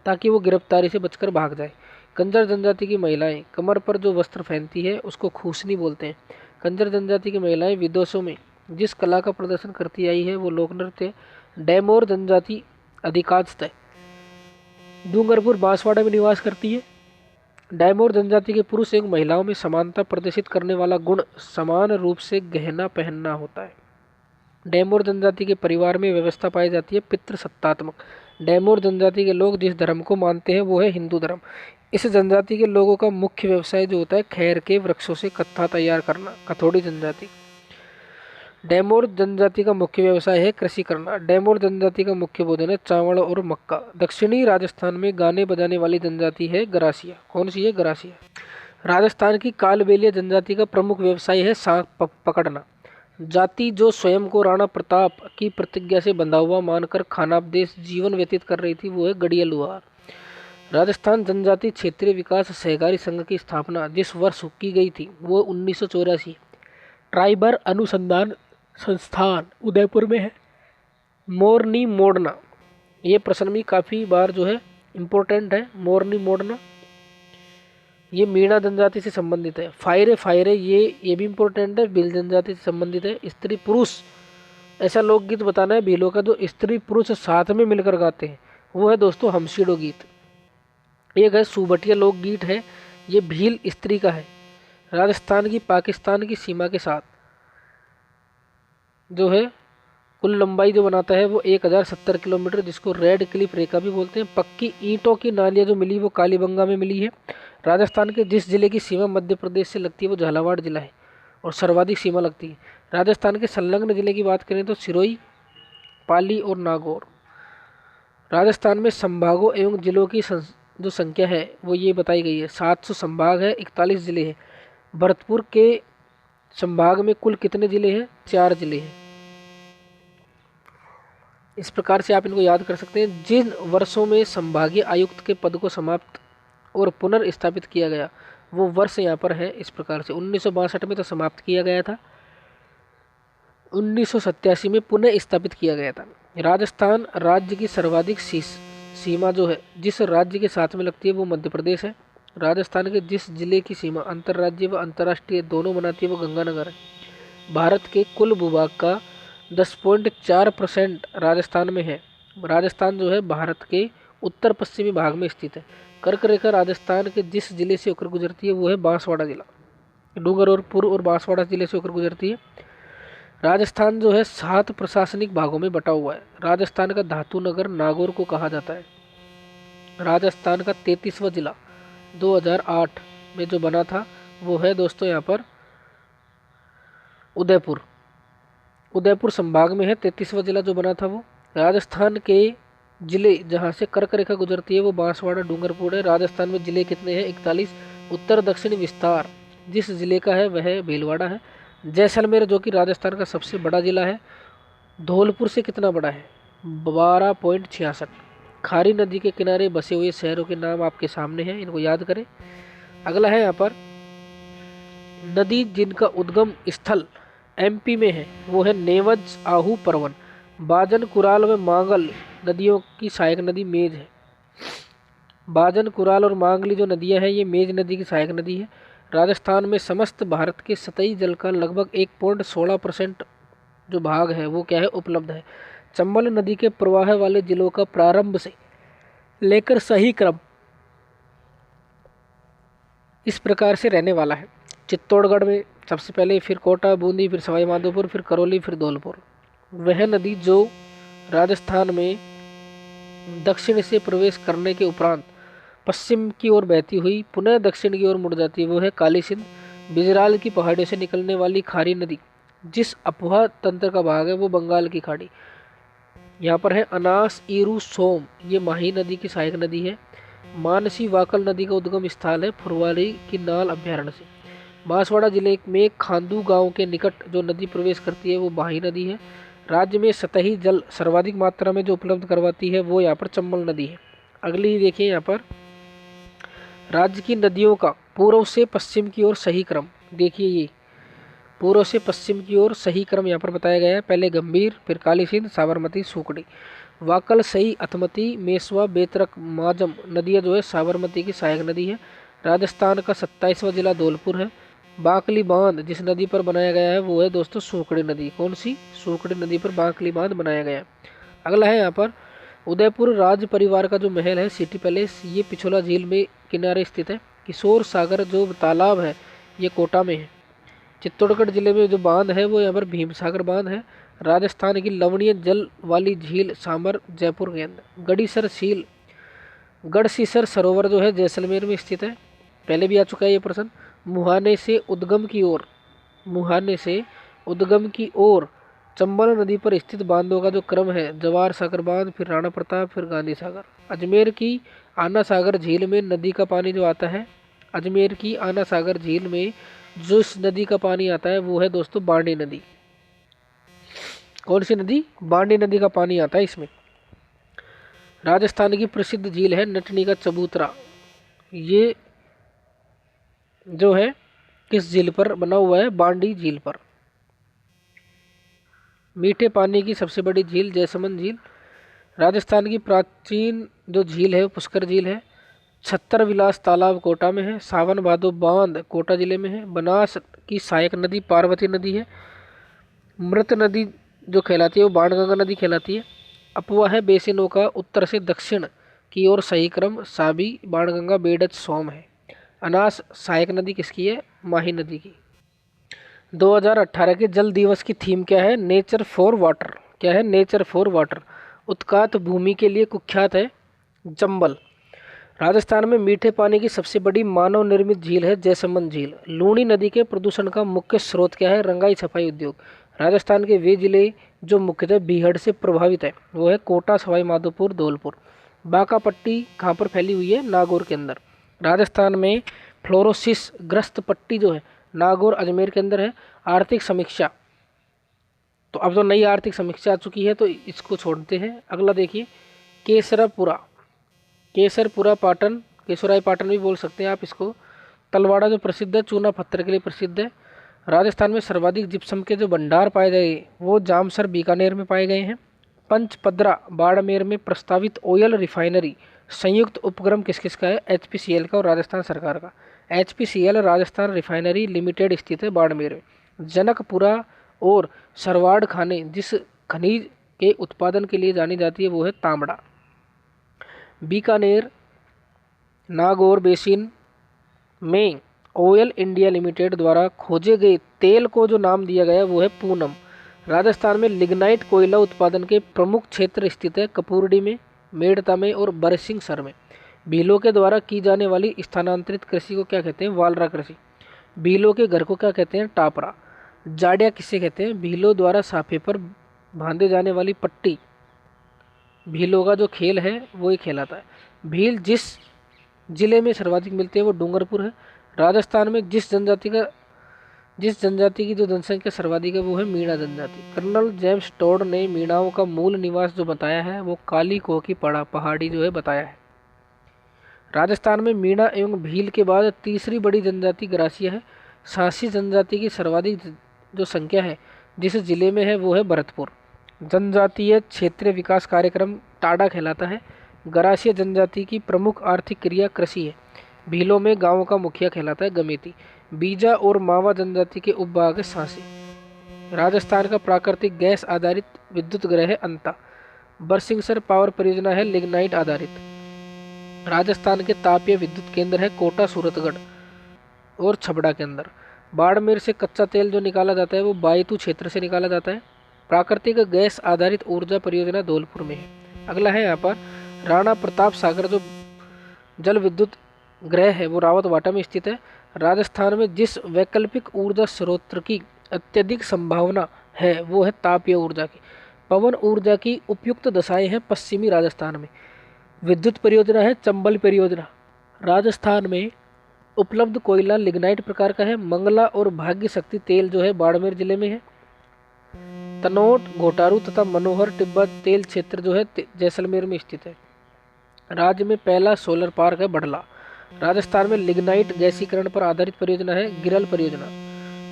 S1: ताकि वो गिरफ्तारी से बचकर भाग जाए। कंजर जनजाति की महिलाएं कमर पर जो वस्त्र पहनती है उसको खूसनी बोलते हैं। कंजर जनजाति की महिलाएं विदेशों में जिस कला का प्रदर्शन करती आई है वो लोक नृत्य। डैमोर जनजाति अधिकांशतः डूंगरपुर बांसवाड़ा में निवास करती है। डैमोर जनजाति के पुरुष एवं महिलाओं में समानता प्रदर्शित करने वाला गुण समान रूप से गहना पहनना होता है। डैमोर जनजाति के परिवार में व्यवस्था पाई जाती है पितृसत्तात्मक। डैमोर जनजाति के लोग जिस धर्म को मानते हैं वो है हिंदू धर्म। इस जनजाति के लोगों का मुख्य व्यवसाय जो होता है खैर के वृक्षों से कत्था तैयार करना। कथोड़ी जनजाति डैमोर जनजाति का मुख्य व्यवसाय है कृषि करना। डैमोर जनजाति का मुख्य भोजन है चावल और मक्का। दक्षिणी राजस्थान में गाने बजाने वाली जनजाति है गरासिया। कौन सी है? गरासिया। राजस्थान की कालबेलिया जनजाति का प्रमुख व्यवसाय है सांप पकड़ना। जाति जो स्वयं को राणा प्रताप की प्रतिज्ञा से बंधा हुआ मानकर खानाबदेश जीवन व्यतीत कर रही थी वो है गड़िया लुहार। राजस्थान जनजाति क्षेत्रीय विकास सहकारी संघ की स्थापना जिस वर्ष की गई थी वो 1984। ट्राइबर अनुसंधान संस्थान उदयपुर में है। मोरनी मोड़ना, ये प्रश्न भी काफ़ी बार जो है इम्पोर्टेंट है। मोरनी मोड़ना ये मीणा जनजाति से संबंधित है। फायरे फायरे ये भी इम्पोर्टेंट है, भील जनजाति से संबंधित है। स्त्री पुरुष ऐसा लोकगीत बताना है भीलों का जो स्त्री पुरुष साथ में मिलकर गाते हैं वो है दोस्तों हमसीडो गीत। एक है सुबटिया लोकगीत है, ये भील स्त्री का है। राजस्थान की पाकिस्तान की सीमा के साथ जो है कुल लंबाई जो बनाता है वो 1070 किलोमीटर, जिसको रेड क्लिफ रेखा भी बोलते हैं। पक्की ईंटों की नालियाँ जो मिली वो कालीबंगा में मिली है। राजस्थान के जिस जिले की सीमा मध्य प्रदेश से लगती है वो झालावाड़ जिला है और सर्वाधिक सीमा लगती है। राजस्थान के संलग्न जिले की बात करें तो सिरोही, पाली और नागौर। राजस्थान में संभागों एवं जिलों की जो संख्या है वो ये बताई गई है। 700 संभाग है, 41 जिले हैं। भरतपुर के संभाग में कुल कितने जिले हैं? 4 जिले हैं। इस प्रकार से आप इनको याद कर सकते हैं। जिन वर्षों में संभागीय आयुक्त के पद को समाप्त और पुनर्स्थापित किया गया वो वर्ष यहाँ पर है इस प्रकार से। 1962 में तो समाप्त किया गया था, 1987 में पुनः स्थापित किया गया था। राजस्थान राज्य की सर्वाधिक सीमा जो है जिस राज्य के साथ में लगती है वो मध्य प्रदेश है। राजस्थान के जिस जिले की सीमा अंतर्राज्यीय व अंतर्राष्ट्रीय दोनों बनाती है वो गंगानगर है। भारत के कुल भूभाग का 10.4% राजस्थान में है। राजस्थान जो है भारत के उत्तर पश्चिमी भाग में स्थित है। कर्क रेखा राजस्थान के जिस जिले से होकर गुजरती है वो है बांसवाड़ा जिला। डूंगरपुर और बांसवाड़ा जिले से होकर गुजरती है। राजस्थान जो है 7 प्रशासनिक भागों में बटा हुआ है। राजस्थान का धातु नगर नागौर को कहा जाता है। राजस्थान का 33वां जिला 2008 में जो बना था वो है दोस्तों यहाँ पर उदयपुर। उदयपुर संभाग में है 33वां जिला जो बना था वो। राजस्थान के जिले जहाँ से कर्क रेखा गुजरती है वो बांसवाड़ा डूंगरपुर है। राजस्थान में जिले कितने हैं? 41। उत्तर दक्षिण विस्तार जिस जिले का है वह भीलवाड़ा है। जैसलमेर जो कि राजस्थान का सबसे बड़ा जिला है, धौलपुर से कितना बड़ा है? 12.66। खारी नदी के किनारे बसे हुए शहरों के नाम आपके सामने हैं, इनको याद करें। अगला है यहाँ पर नदी जिनका उद्गम स्थल एमपी में है वो है नेवज, आहू, परवन। बाजन, कुराल व मांगल नदियों की सहायक नदी मेज है। बाजन, कुराल और मांगली जो नदियां हैं ये मेज नदी की सहायक नदी है। राजस्थान में समस्त भारत के सतही जल का लगभग 1.16% जो भाग है वो क्या है? उपलब्ध है। चंबल नदी के प्रवाह वाले जिलों का प्रारंभ से लेकर सही क्रम इस प्रकार से रहने वाला है। चित्तौड़गढ़ में सबसे पहले, फिर कोटा, बूंदी, फिर सवाई माधोपुर, फिर करौली, फिर धौलपुर। वह नदी जो राजस्थान में दक्षिण से प्रवेश करने के उपरांत पश्चिम की ओर बहती हुई पुनः दक्षिण की ओर मुड़ जाती है वो है काली सिंध। बिजराल की पहाड़ियों से निकलने वाली खारी नदी जिस अपवाह तंत्र का भाग है वो बंगाल की खाड़ी। यहाँ पर है अनास, ईरू, सोम, ये माही नदी की सहायक नदी है। मानसी वाकल नदी का उद्गम स्थल है फुरवाली की नाल अभ्यारण्य से। बांसवाड़ा जिले में खांदू गांव के निकट जो नदी प्रवेश करती है वो माही नदी है। राज्य में सतही जल सर्वाधिक मात्रा में जो उपलब्ध करवाती है वो यहाँ पर चंबल नदी है। अगली देखिए यहाँ पर राज्य की नदियों का पूर्व से पश्चिम की ओर सही क्रम। देखिए ये पूर्व से पश्चिम की ओर सही क्रम यहाँ पर बताया गया है। पहले गंभीर, फिर काली सिंध, साबरमती, सूकड़ी, वाकल, सई, अथमती, मेसवा, बेतरक, माजम नदियाँ जो है साबरमती की सहायक नदी है। राजस्थान का 27वां जिला धौलपुर है। बांकली बांध जिस नदी पर बनाया गया है वो है दोस्तों सूकड़ी नदी। कौन सी? सूकड़ी नदी पर बांकली बांध बनाया गया है। अगला है यहाँ पर उदयपुर राज परिवार का जो महल है सिटी पैलेस, ये पिछोला झील में किनारे स्थित है। किशोर सागर जो तालाब है ये कोटा में है। चित्तौड़गढ़ जिले में जो बांध है वो यहाँ पर भीम सागर बांध है। राजस्थान की लवणीय जल वाली झील सांबर जयपुर के अंदर। गढ़ीसर झील, गढ़सीसर सरोवर जो है जैसलमेर में स्थित है, पहले भी आ चुका है ये प्रश्न। मुहाने से उद्गम की ओर चंबल नदी पर स्थित बांधों का जो क्रम है, जवार सागर बांध, फिर राणा प्रताप, फिर गांधी सागर। अजमेर की आना सागर झील में नदी का पानी जो आता है, अजमेर की आना सागर झील में जो इस नदी का पानी आता है वो है दोस्तों बांडी नदी। कौन सी नदी? बांडी नदी का पानी आता है इसमें। राजस्थान की प्रसिद्ध झील है नटनी का चबूतरा। ये जो है किस झील पर बना हुआ है? बांडी झील पर। मीठे पानी की सबसे बड़ी झील जैसमंद झील। राजस्थान की प्राचीन जो झील है वो पुष्कर झील है। छत्तर विलास तालाब कोटा में है। सावन भादो बांध कोटा जिले में है। बनास की सहायक नदी पार्वती नदी है। मृत नदी जो कहलाती है वो बाणगंगा नदी कहलाती है। अपवाह बेसिनों का उत्तर से दक्षिण की ओर सही क्रम साबी, बाणगंगा, बेडच, सोम है। अनास सहायक नदी किसकी है? माही नदी की। 2018 के जल दिवस की थीम क्या है? Nature for water. क्या है? Nature for water. उत्कात भूमि के लिए कुख्यात है चंबल। राजस्थान में मीठे पानी की सबसे बड़ी मानव निर्मित झील है जैसमंद झील। लूणी नदी के प्रदूषण का मुख्य स्रोत क्या है? रंगाई छपाई उद्योग। राजस्थान के वे जिले जो मुख्यतः बीहड़ से प्रभावित है वो है कोटा, सवाई माधोपुर, धौलपुर। बांका पट्टी कहाँ पर फैली हुई है? नागौर के अंदर। राजस्थान में फ्लोरोसिस ग्रस्त पट्टी जो है नागौर, अजमेर के अंदर है। आर्थिक समीक्षा, तो अब जो नई आर्थिक समीक्षा आ चुकी है तो इसको छोड़ते हैं। अगला देखिए केसरापुरा, केसरपुरा पाटन, केसुराई पाटन भी बोल सकते हैं आप इसको। तलवाड़ा जो प्रसिद्ध है चूना पत्थर के लिए प्रसिद्ध है। राजस्थान में सर्वाधिक जिप्सम के जो भंडार पाए गए वो जामसर बीकानेर में पाए गए हैं। पंचपद्रा बाड़मेर में प्रस्तावित ऑयल रिफाइनरी संयुक्त उपक्रम किस किस का है? एचपीसीएल का और राजस्थान सरकार का। एचपीसीएल राजस्थान रिफाइनरी लिमिटेड स्थित है बाड़मेर में। जनकपुरा और सरवाड़ खाने जिस खनिज के उत्पादन के लिए जानी जाती है वो है तांबड़ा। बीकानेर नागौर बेसिन में ऑयल इंडिया लिमिटेड द्वारा खोजे गए तेल को जो नाम दिया गया वो है पूनम। राजस्थान में लिग्नाइट कोयला उत्पादन के प्रमुख क्षेत्र स्थित है कपूरडी में, मेड़ता में और बरसिंहसर में। भीलों के द्वारा की जाने वाली स्थानांतरित कृषि को क्या कहते हैं? वालरा कृषि। भीलों के घर को क्या कहते हैं? टापरा। जाड़िया किसे कहते हैं? भीलों द्वारा साफे पर बांधे जाने वाली पट्टी। भीलों का जो खेल है वो ही खेलाता है। भील जिस जिले में सर्वाधिक मिलते हैं वो डूंगरपुर है। राजस्थान में जिस जनजाति की जो जनसंख्या सर्वाधिक है वो है मीणा जनजाति। कर्नल जेम्स टोड ने मीणाओं का मूल निवास जो बताया है वो काली कोह की पहाड़ी जो है बताया है। राजस्थान में मीणा एवं भील के बाद तीसरी बड़ी जनजाति गरासिया है। सासी जनजाति की सर्वाधिक जो संख्या है जिस जिले में है वो है भरतपुर। जनजातीय क्षेत्रीय विकास कार्यक्रम टाडा कहलाता है। गरासिया जनजाति की प्रमुख आर्थिक क्रिया कृषि है। भीलों में गांवों का मुखिया कहलाता है गमेती। बीजा और मावा जनजाति के उपभाग है सांसी। राजस्थान का प्राकृतिक गैस आधारित विद्युत ग्रह है अंता। बरसिंहसर पावर परियोजना है लिग्नाइट आधारित। राजस्थान के तापीय विद्युत केंद्र है कोटा, सूरतगढ़ और छबड़ा के अंदर। बाड़मेर से कच्चा तेल जो निकाला जाता है वो बायतू क्षेत्र से निकाला जाता है। प्राकृतिक गैस आधारित ऊर्जा परियोजना धौलपुर में है। अगला है यहाँ पर राणा प्रताप सागर जो जल विद्युत ग्रह है वो रावतवाटा में स्थित है। राजस्थान में जिस वैकल्पिक ऊर्जा स्रोत की अत्यधिक संभावना है वो है तापीय ऊर्जा की। पवन ऊर्जा की उपयुक्त दशाएं हैं पश्चिमी राजस्थान में। विद्युत परियोजना है चंबल परियोजना। राजस्थान में उपलब्ध कोयला लिग्नाइट प्रकार का है। मंगला और भाग्य शक्ति तेल जो है बाड़मेर जिले में है। तनोट, घोटारू तथा मनोहर टिब्बा तेल क्षेत्र जो है जैसलमेर में स्थित है। राज्य में पहला सोलर पार्क है बढ़ला। राजस्थान में लिग्नाइट गैसीकरण पर आधारित परियोजना है गिरल परियोजना।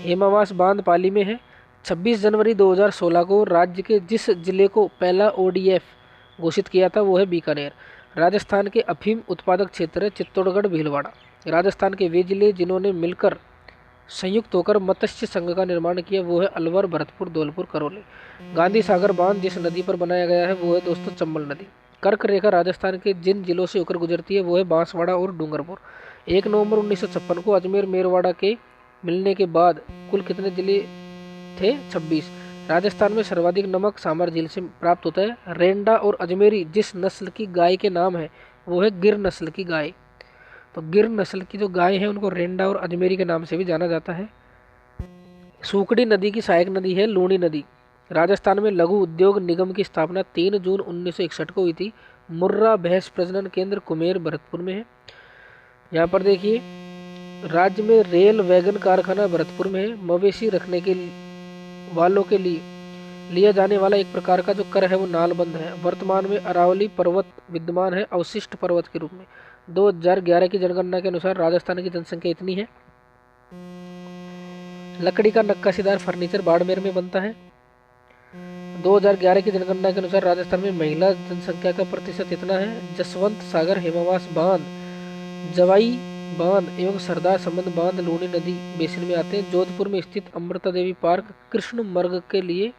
S1: हेमावास बांध पाली में है। 26 जनवरी 2016 को राज्य के जिस जिले को पहला ओडीएफ घोषित किया था वो है बीकानेर। राजस्थान के अफीम उत्पादक क्षेत्र है चित्तौड़गढ़, भीलवाड़ा। राजस्थान के वे जिले जिन्होंने मिलकर संयुक्त होकर मत्स्य संघ का निर्माण किया वो है अलवर, भरतपुर, धौलपुर, करौली। गांधी सागर बांध जिस नदी पर बनाया गया है वो है दोस्तों चंबल नदी। कर्क रेखा राजस्थान के जिन जिलों से होकर गुजरती है वो है बांसवाड़ा और डूंगरपुर। 1 नवंबर 1956 को अजमेर मेरवाड़ा के मिलने के बाद कुल कितने जिले थे? 26। राजस्थान में सर्वाधिक नमक सामर झील से प्राप्त होता है। रेंडा और अजमेरी जिस नस्ल की गाय के नाम है वो है गिर नस्ल की गाय। तो गिर नस्ल की जो गाय है उनको रेंडा और अजमेरी के नाम से भी जाना जाता है। सूकड़ी नदी की सहायक नदी है लूणी नदी। राजस्थान में लघु उद्योग निगम की स्थापना 3 जून 1961 को हुई थी। मुर्रा भैंस प्रजनन केंद्र कुमेर भरतपुर में है। यहाँ पर देखिए, राज्य में रेल वैगन कारखाना भरतपुर में है। मवेशी रखने के वालों के लिए लिया जाने वाला एक प्रकार का जो कर है वो नालबंद है। वर्तमान में अरावली पर्वत विद्यमान है अवशिष्ट पर्वत के रूप में। 2011 की जनगणना के अनुसार राजस्थान की जनसंख्या इतनी है। लकड़ी का नक्काशीदार फर्नीचर बाड़मेर में बनता है। 2011 की जनगणना के अनुसार राजस्थान में महिला जनसंख्या का प्रतिशत इतना है। जसवंत सागर हेमावास बांध, जवाई बांध एवं सरदार संबंध बांध लूनी नदी बेसिन में आते हैं। जोधपुर में स्थित अमृता देवी पार्क कृष्ण मृग के लिए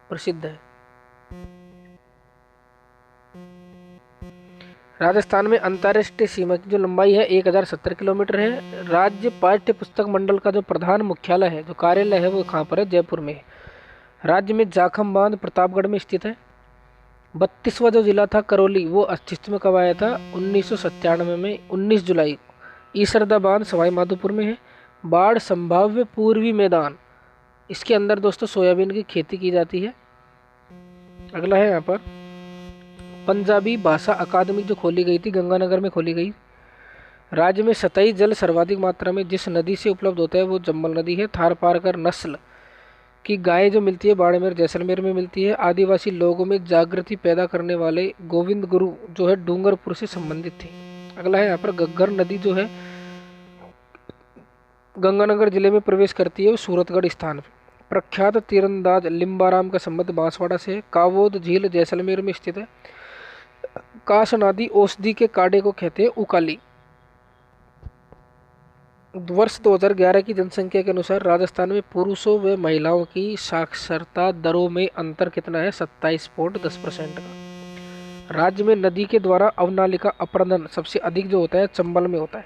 S1: प्रसिद्ध है। राजस्थान में अंतर्राष्ट्रीय सीमा की जो लंबाई है 1070 किलोमीटर है। राज्य पाठ्य पुस्तक मंडल का जो प्रधान मुख्यालय है, जो कार्यालय है, वो कहाँ पर है? जयपुर में है। राज्य में जाखम बांध प्रतापगढ़ में स्थित है। 32वां जो जिला था करौली, वो अस्तित्व में कब आया था? 1997 में 19 जुलाई। ईसरदा बांध सवाई माधोपुर में है। बाढ़ संभाव्य पूर्वी मैदान, इसके अंदर दोस्तों सोयाबीन की खेती की जाती है। अगला है यहाँ पर पंजाबी भाषा अकादमी जो खोली गई थी, गंगानगर में खोली गई। राज्य में सतही जल सर्वाधिक मात्रा में जिस नदी से उपलब्ध होता है वो चंबल नदी है। थारपारकर नस्ल की गाय जो मिलती है बाड़मेर जैसलमेर में मिलती है। आदिवासी लोगों में जागृति पैदा करने वाले गोविंद गुरु जो है डूंगरपुर से संबंधित थे। अगला है यहाँ पर घग्गर नदी जो है गंगानगर जिले में प्रवेश करती है, वो सूरतगढ़ स्थान पर। प्रख्यात तीरंदाज लिम्बाराम का संबंध बांसवाड़ा से है। कावोद झील जैसलमेर में स्थित है। काशनादी औषधि के काढ़े को कहते हैं उकाली। वर्ष 2011 की जनसंख्या के अनुसार राजस्थान में पुरुषों व महिलाओं की साक्षरता दरों में अंतर कितना है? 27.10% का। राज्य में नदी के द्वारा अवनालिका अपरदन सबसे अधिक जो होता है चंबल में होता है।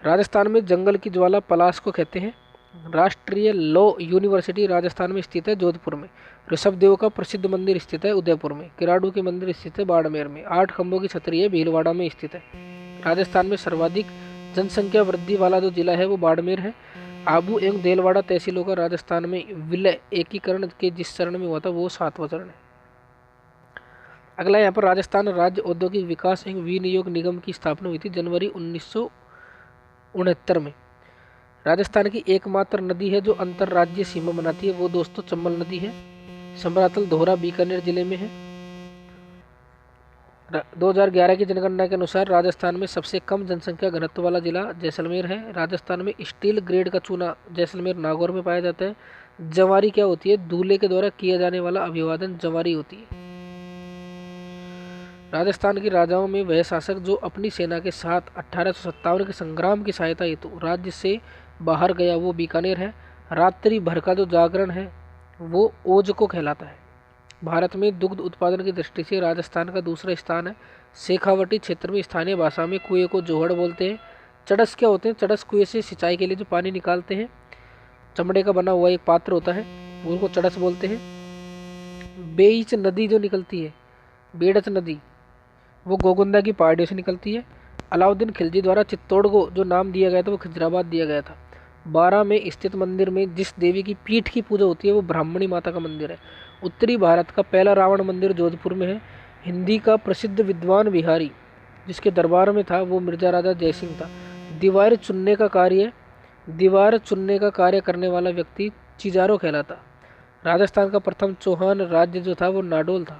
S1: राजस्थान में जंगल की ज्वाला पलाश को कहते हैं। राष्ट्रीय लॉ यूनिवर्सिटी राजस्थान में स्थित है जोधपुर में। ऋषभ देव का प्रसिद्ध मंदिर स्थित है उदयपुर में। किराड़ू के मंदिर स्थित है बाड़मेर में। 8 खंभों की छतरी है भीलवाड़ा में स्थित है। राजस्थान में सर्वाधिक जनसंख्या वृद्धि वाला जो जिला है वो बाड़मेर है। आबू एवं देलवाड़ा तहसीलों का राजस्थान में विलय एकीकरण के जिस चरण में हुआ था वो 7वां चरण है। अगला यहाँ पर राजस्थान राज्य औद्योगिक विकास एवं विनियोग निगम की स्थापना हुई थी जनवरी 1969 में। राजस्थान की एकमात्र नदी है जो अंतरराज्यीय सीमा बनाती है, वो दोस्तों चंबल नदी है। समरातल दोहरा बीकानेर जिले में है। 2011 की जनगणना के अनुसार राजस्थान में सबसे कम जनसंख्या घनत्व वाला जिला जैसलमेर है। राजस्थान में स्टील ग्रेड का चूना जैसलमेर नागौर में पाया जाता है। जवारी क्या होती है? दूल्हे के द्वारा किया जाने वाला अभिवादन जवारी होती है। राजस्थान के राजाओं में वह शासक जो अपनी सेना के साथ 1857 के संग्राम की सहायता हेतु राज्य से बाहर गया, वो बीकानेर है। रात्रि भर का जो जागरण है वो ओज को कहलाता है। भारत में दुग्ध उत्पादन की दृष्टि से राजस्थान का दूसरा स्थान है। शेखावटी क्षेत्र में स्थानीय भाषा में कुएं को जोहड़ बोलते हैं। चड़स क्या होते हैं? चड़स कुएं से सिंचाई के लिए जो पानी निकालते हैं, चमड़े का बना हुआ एक पात्र होता है, उनको चड़स बोलते हैं। बेईच नदी जो निकलती है, बेड़च नदी, वो गोगुंदा की पहाड़ियों से निकलती है। अलाउद्दीन खिलजी द्वारा चित्तौड़ को जो नाम दिया गया था वो खिजराबाद दिया गया था। 12 में स्थित मंदिर में जिस देवी की पीठ की पूजा होती है वो ब्राह्मणी माता का मंदिर है। उत्तरी भारत का पहला रावण मंदिर जोधपुर में है। हिंदी का प्रसिद्ध विद्वान बिहारी जिसके दरबार में था वो मिर्जा राजा जयसिंह था। दीवार चुनने का कार्य करने वाला व्यक्ति चिजारो कहलाता। राजस्थान का प्रथम चौहान राज्य जो था वो नाडोल था।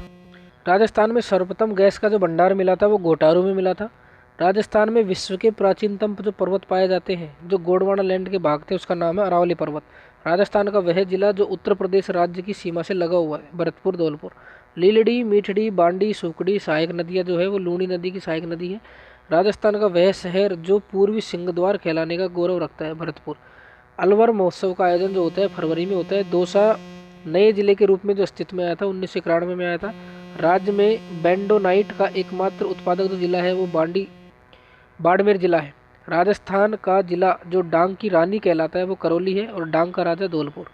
S1: राजस्थान में सर्वप्रथम गैस का जो भंडार मिला था वो घोटारू में मिला था। राजस्थान में विश्व के प्राचीनतम जो पर्वत पाए जाते हैं जो गोंडवाना लैंड के भाग थे उसका नाम है अरावली पर्वत। राजस्थान का वह जिला जो उत्तर प्रदेश राज्य की सीमा से लगा हुआ है, भरतपुर धौलपुर। लीलड़ी मीठड़ी बांडी सुकड़ी सहायक नदियाँ जो है वो लूणी नदी की सहायक नदी है। राजस्थान का वह शहर जो पूर्वी सिंहद्वार कहलाने का गौरव रखता है, भरतपुर। अलवर महोत्सव का आयोजन जो होता है फरवरी में होता है। दौसा नए जिले के रूप में जो अस्तित्व में आया था 1991 में आया था। राज्य में बेंडोनाइट का एकमात्र उत्पादक जो जिला है वो बाड़मेर जिला है। राजस्थान का जिला जो डांग की रानी कहलाता है वो करौली है और डांग का राजा धौलपुर।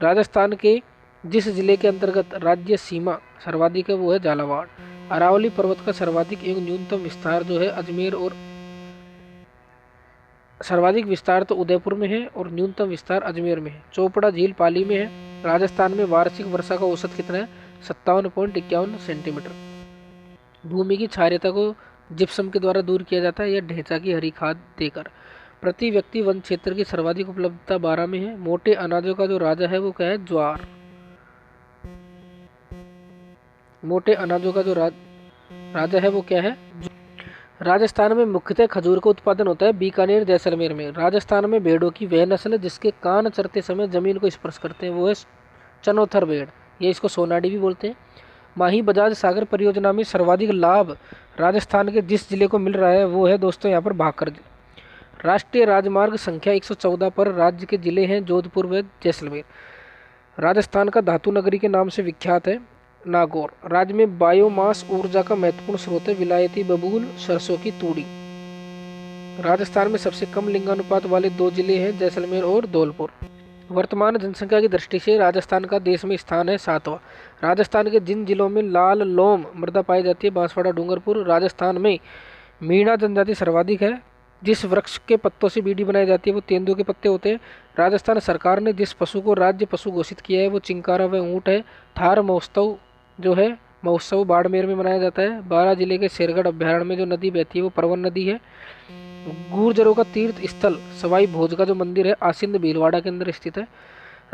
S1: राजस्थान के जिस जिले के अंतर्गत राज्य सीमा सर्वाधिक है वो है झालावाड़। अरावली पर्वत का सर्वाधिक एवं न्यूनतम विस्तार जो है अजमेर और सर्वाधिक विस्तार तो उदयपुर में है और न्यूनतम विस्तार अजमेर में है। चोपड़ा झील पाली में है। राजस्थान में वार्षिक वर्षा का औसत कितना है? 57.51 सेंटीमीटर। भूमि की क्षारीयता को जिप्सम के द्वारा दूर किया जाता है या ढेंचा की हरी खाद देकर। प्रति व्यक्ति वन क्षेत्र की सर्वाधिक उपलब्धता 12 में है। मोटे अनाजों का जो राजा है वो क्या है? ज्वार। मोटे अनाजों का जो राजा है वो क्या है? राजस्थान में मुख्यतः खजूर का उत्पादन होता है बीकानेर जैसलमेर में। राजस्थान में भेड़ों की वह नस्ल है जिसके कान चरते समय जमीन को स्पर्श करते हैं, वो है चनोथर भेड़, ये इसको सोनाडी भी बोलते हैं। माही बजाज सागर परियोजना में सर्वाधिक लाभ राजस्थान के जिस जिले को मिल रहा है वो है दोस्तों यहाँ पर भाकर। राष्ट्रीय राजमार्ग संख्या 114 पर राज्य के जिले हैं जोधपुर व जैसलमेर। राजस्थान का धातु नगरी के नाम से विख्यात है नागौर। राज्य में बायोमास ऊर्जा का महत्वपूर्ण स्रोत है विलायती बबूल, सरसों की तूड़ी। राजस्थान में सबसे कम लिंगानुपात वाले 2 जिले हैं जैसलमेर और धौलपुर। वर्तमान जनसंख्या की दृष्टि से राजस्थान का देश में स्थान है 7वां। राजस्थान के जिन जिलों में लाल लोम मृदा पाई जाती है बांसवाड़ा, डूंगरपुर। राजस्थान में मीणा जनजाति सर्वाधिक है। जिस वृक्ष के पत्तों से बीड़ी बनाई जाती है वो तेंदुए के पत्ते होते हैं। राजस्थान सरकार ने जिस पशु को राज्य पशु घोषित किया है वो चिंकारा व ऊँट है। थार महोत्सव जो है महोत्सव बाड़मेर में मनाया जाता है। 12 जिले के शेरगढ़ अभ्यारण्य में जो नदी बहती है वो परवन नदी है। गुर्जरों का तीर्थ स्थल सवाई भोज का जो मंदिर है आसिंद भीलवाड़ा के अंदर स्थित है।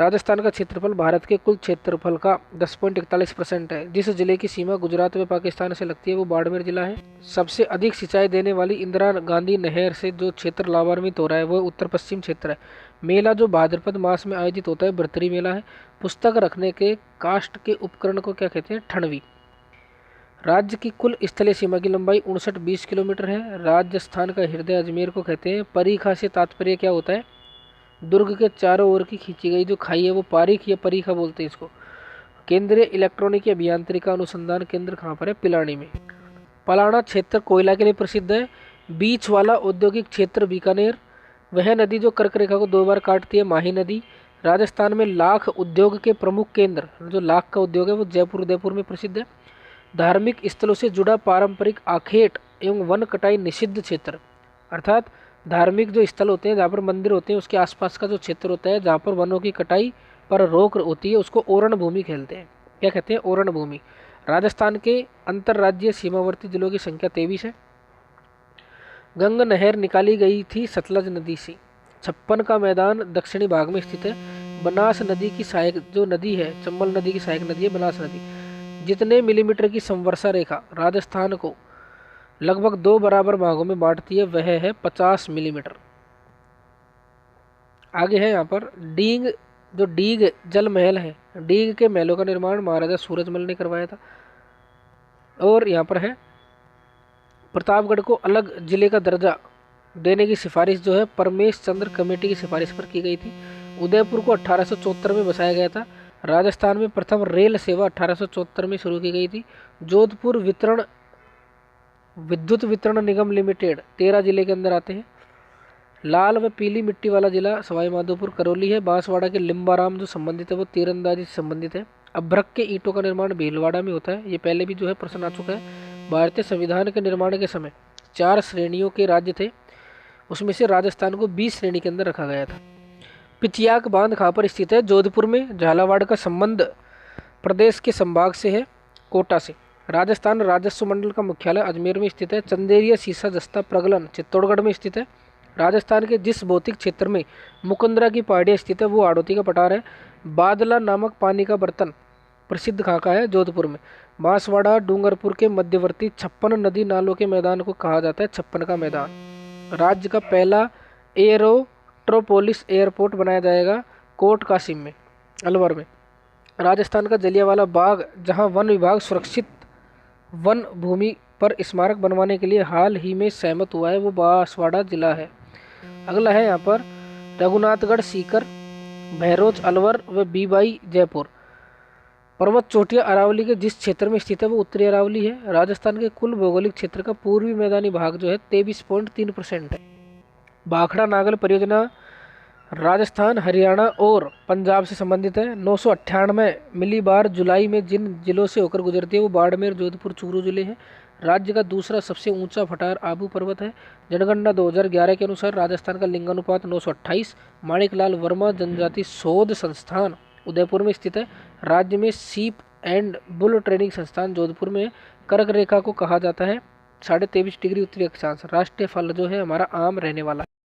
S1: राजस्थान का क्षेत्रफल भारत के कुल क्षेत्रफल का 10.41% है। जिस जिले की सीमा गुजरात व पाकिस्तान से लगती है वो बाड़मेर जिला है। सबसे अधिक सिंचाई देने वाली इंदिरा गांधी नहर से जो क्षेत्र लाभान्वित हो रहा है वो उत्तर पश्चिम क्षेत्र है। मेला जो भाद्रपद मास में आयोजित होता है भर्तरी मेला है। पुस्तक रखने के काष्ठ के उपकरण को क्या कहते हैं? ठणवी। राज्य की कुल स्थलीय सीमा की लंबाई 59-20 किलोमीटर है। राजस्थान का हृदय अजमेर को कहते हैं। परीखा से तात्पर्य क्या होता है? दुर्ग के चारों ओर की खींची गई जो खाई है वो पारीख या परीखा बोलते हैं इसको। केंद्रीय इलेक्ट्रॉनिक अभियांत्रिका अनुसंधान केंद्र कहाँ पर है? पिलानी में। पलाना क्षेत्र कोयला के लिए प्रसिद्ध है। बीच वाला औद्योगिक क्षेत्र बीकानेर। वह नदी जो कर्क रेखा को 2 बार काटती है माही नदी। राजस्थान में लाख उद्योग के प्रमुख केंद्र जो लाख का उद्योग है वो जयपुर उदयपुर में प्रसिद्ध है। धार्मिक स्थलों से जुड़ा पारंपरिक आखेट एवं वन कटाई निषिद्ध क्षेत्र, अर्थात धार्मिक जो स्थल होते हैं जहाँ पर मंदिर होते हैं उसके आसपास का जो क्षेत्र होता है जहाँ पर वनों की कटाई पर रोक होती है उसको ओरण भूमि कहते हैं। क्या कहते हैं? ओरण भूमि। राजस्थान के अंतर्राज्यीय सीमावर्ती जिलों की संख्या 23 है। गंग नहर निकाली गई थी सतलज नदी से। 56 का मैदान दक्षिणी भाग में स्थित है। बनास नदी की सहायक जो नदी है, चंबल नदी की सहायक नदी है बनास नदी। जितने मिलीमीटर की संवर्षा रेखा राजस्थान को लगभग 2 बराबर भागों में बांटती है वह है 50 मिलीमीटर। आगे है यहाँ पर डींग, जो डीग जल महल है, डीग के महलों का निर्माण महाराजा सूरजमल ने करवाया था। और यहाँ पर है प्रतापगढ़ को अलग जिले का दर्जा देने की सिफारिश जो है परमेश चंद्र कमेटी की सिफारिश पर की गई थी। उदयपुर को 1874 में बसाया गया था। राजस्थान में प्रथम रेल सेवा 1874 में शुरू की गई थी। जोधपुर विद्युत वितरण निगम लिमिटेड 13 जिले के अंदर आते हैं। लाल व पीली मिट्टी वाला जिला सवाई माधोपुर करौली है। बांसवाड़ा के लिम्बाराम जो संबंधित है वो तीरंदाजी से संबंधित है। अभ्रक के ईंटों का निर्माण भीलवाड़ा में होता है। ये पहले भी जो है प्रश्न आ चुका है। भारतीय संविधान के निर्माण के समय 4 श्रेणियों के राज्य थे, उसमें से राजस्थान को 20 श्रेणी के अंदर रखा गया था। पिचियाक बांध कहाँ पर स्थित है? जोधपुर में। झालावाड़ का संबंध प्रदेश के संभाग से है, कोटा से। राजस्थान राजस्व मंडल का मुख्यालय अजमेर में स्थित है। चंदेरिया सीसा जस्ता प्रगलन चित्तौड़गढ़ में स्थित है। राजस्थान के जिस भौतिक क्षेत्र में मुकुंदरा की पहाड़ियाँ स्थित है वो आड़ोती का पठार है। बादला नामक पानी का बर्तन प्रसिद्ध कहाँ का है? जोधपुर में। बांसवाड़ा डूंगरपुर के मध्यवर्ती 56 नदी नालों के मैदान को कहा जाता है 56 का मैदान। राज्य का पहला एरोट्रोपोलिस एयरपोर्ट बनाया जाएगा कोट कासिम में, अलवर में। राजस्थान का जलियांवाला बाग जहां वन विभाग सुरक्षित वन भूमि पर स्मारक बनवाने के लिए हाल ही में सहमत हुआ है वो बांसवाड़ा जिला है। अगला है यहाँ पर रघुनाथगढ़ सीकर, बहरोच अलवर व बीबाई जयपुर। पर्वत चोटियाँ अरावली के जिस क्षेत्र में स्थित है वो उत्तरी अरावली है। राजस्थान के कुल भौगोलिक क्षेत्र का पूर्वी मैदानी भाग जो है 23.3% है। भाखड़ा नागल परियोजना राजस्थान, हरियाणा और पंजाब से संबंधित है। 998 मिलीबार जुलाई में जिन जिलों से होकर गुजरती है वो बाड़मेर, जोधपुर, चूरू जिले हैं। राज्य का दूसरा सबसे ऊंचा पठार आबू पर्वत है। जनगणना 2011 के अनुसार राजस्थान का लिंगानुपात 928। माणिकलाल वर्मा जनजाति शोध संस्थान उदयपुर में स्थित है। राज्य में सीप एंड बुल ट्रेनिंग संस्थान जोधपुर में। कर्क रेखा को कहा जाता है 23.5 डिग्री उत्तरी अक्षांश। राष्ट्रीय फल जो है हमारा आम रहने वाला है।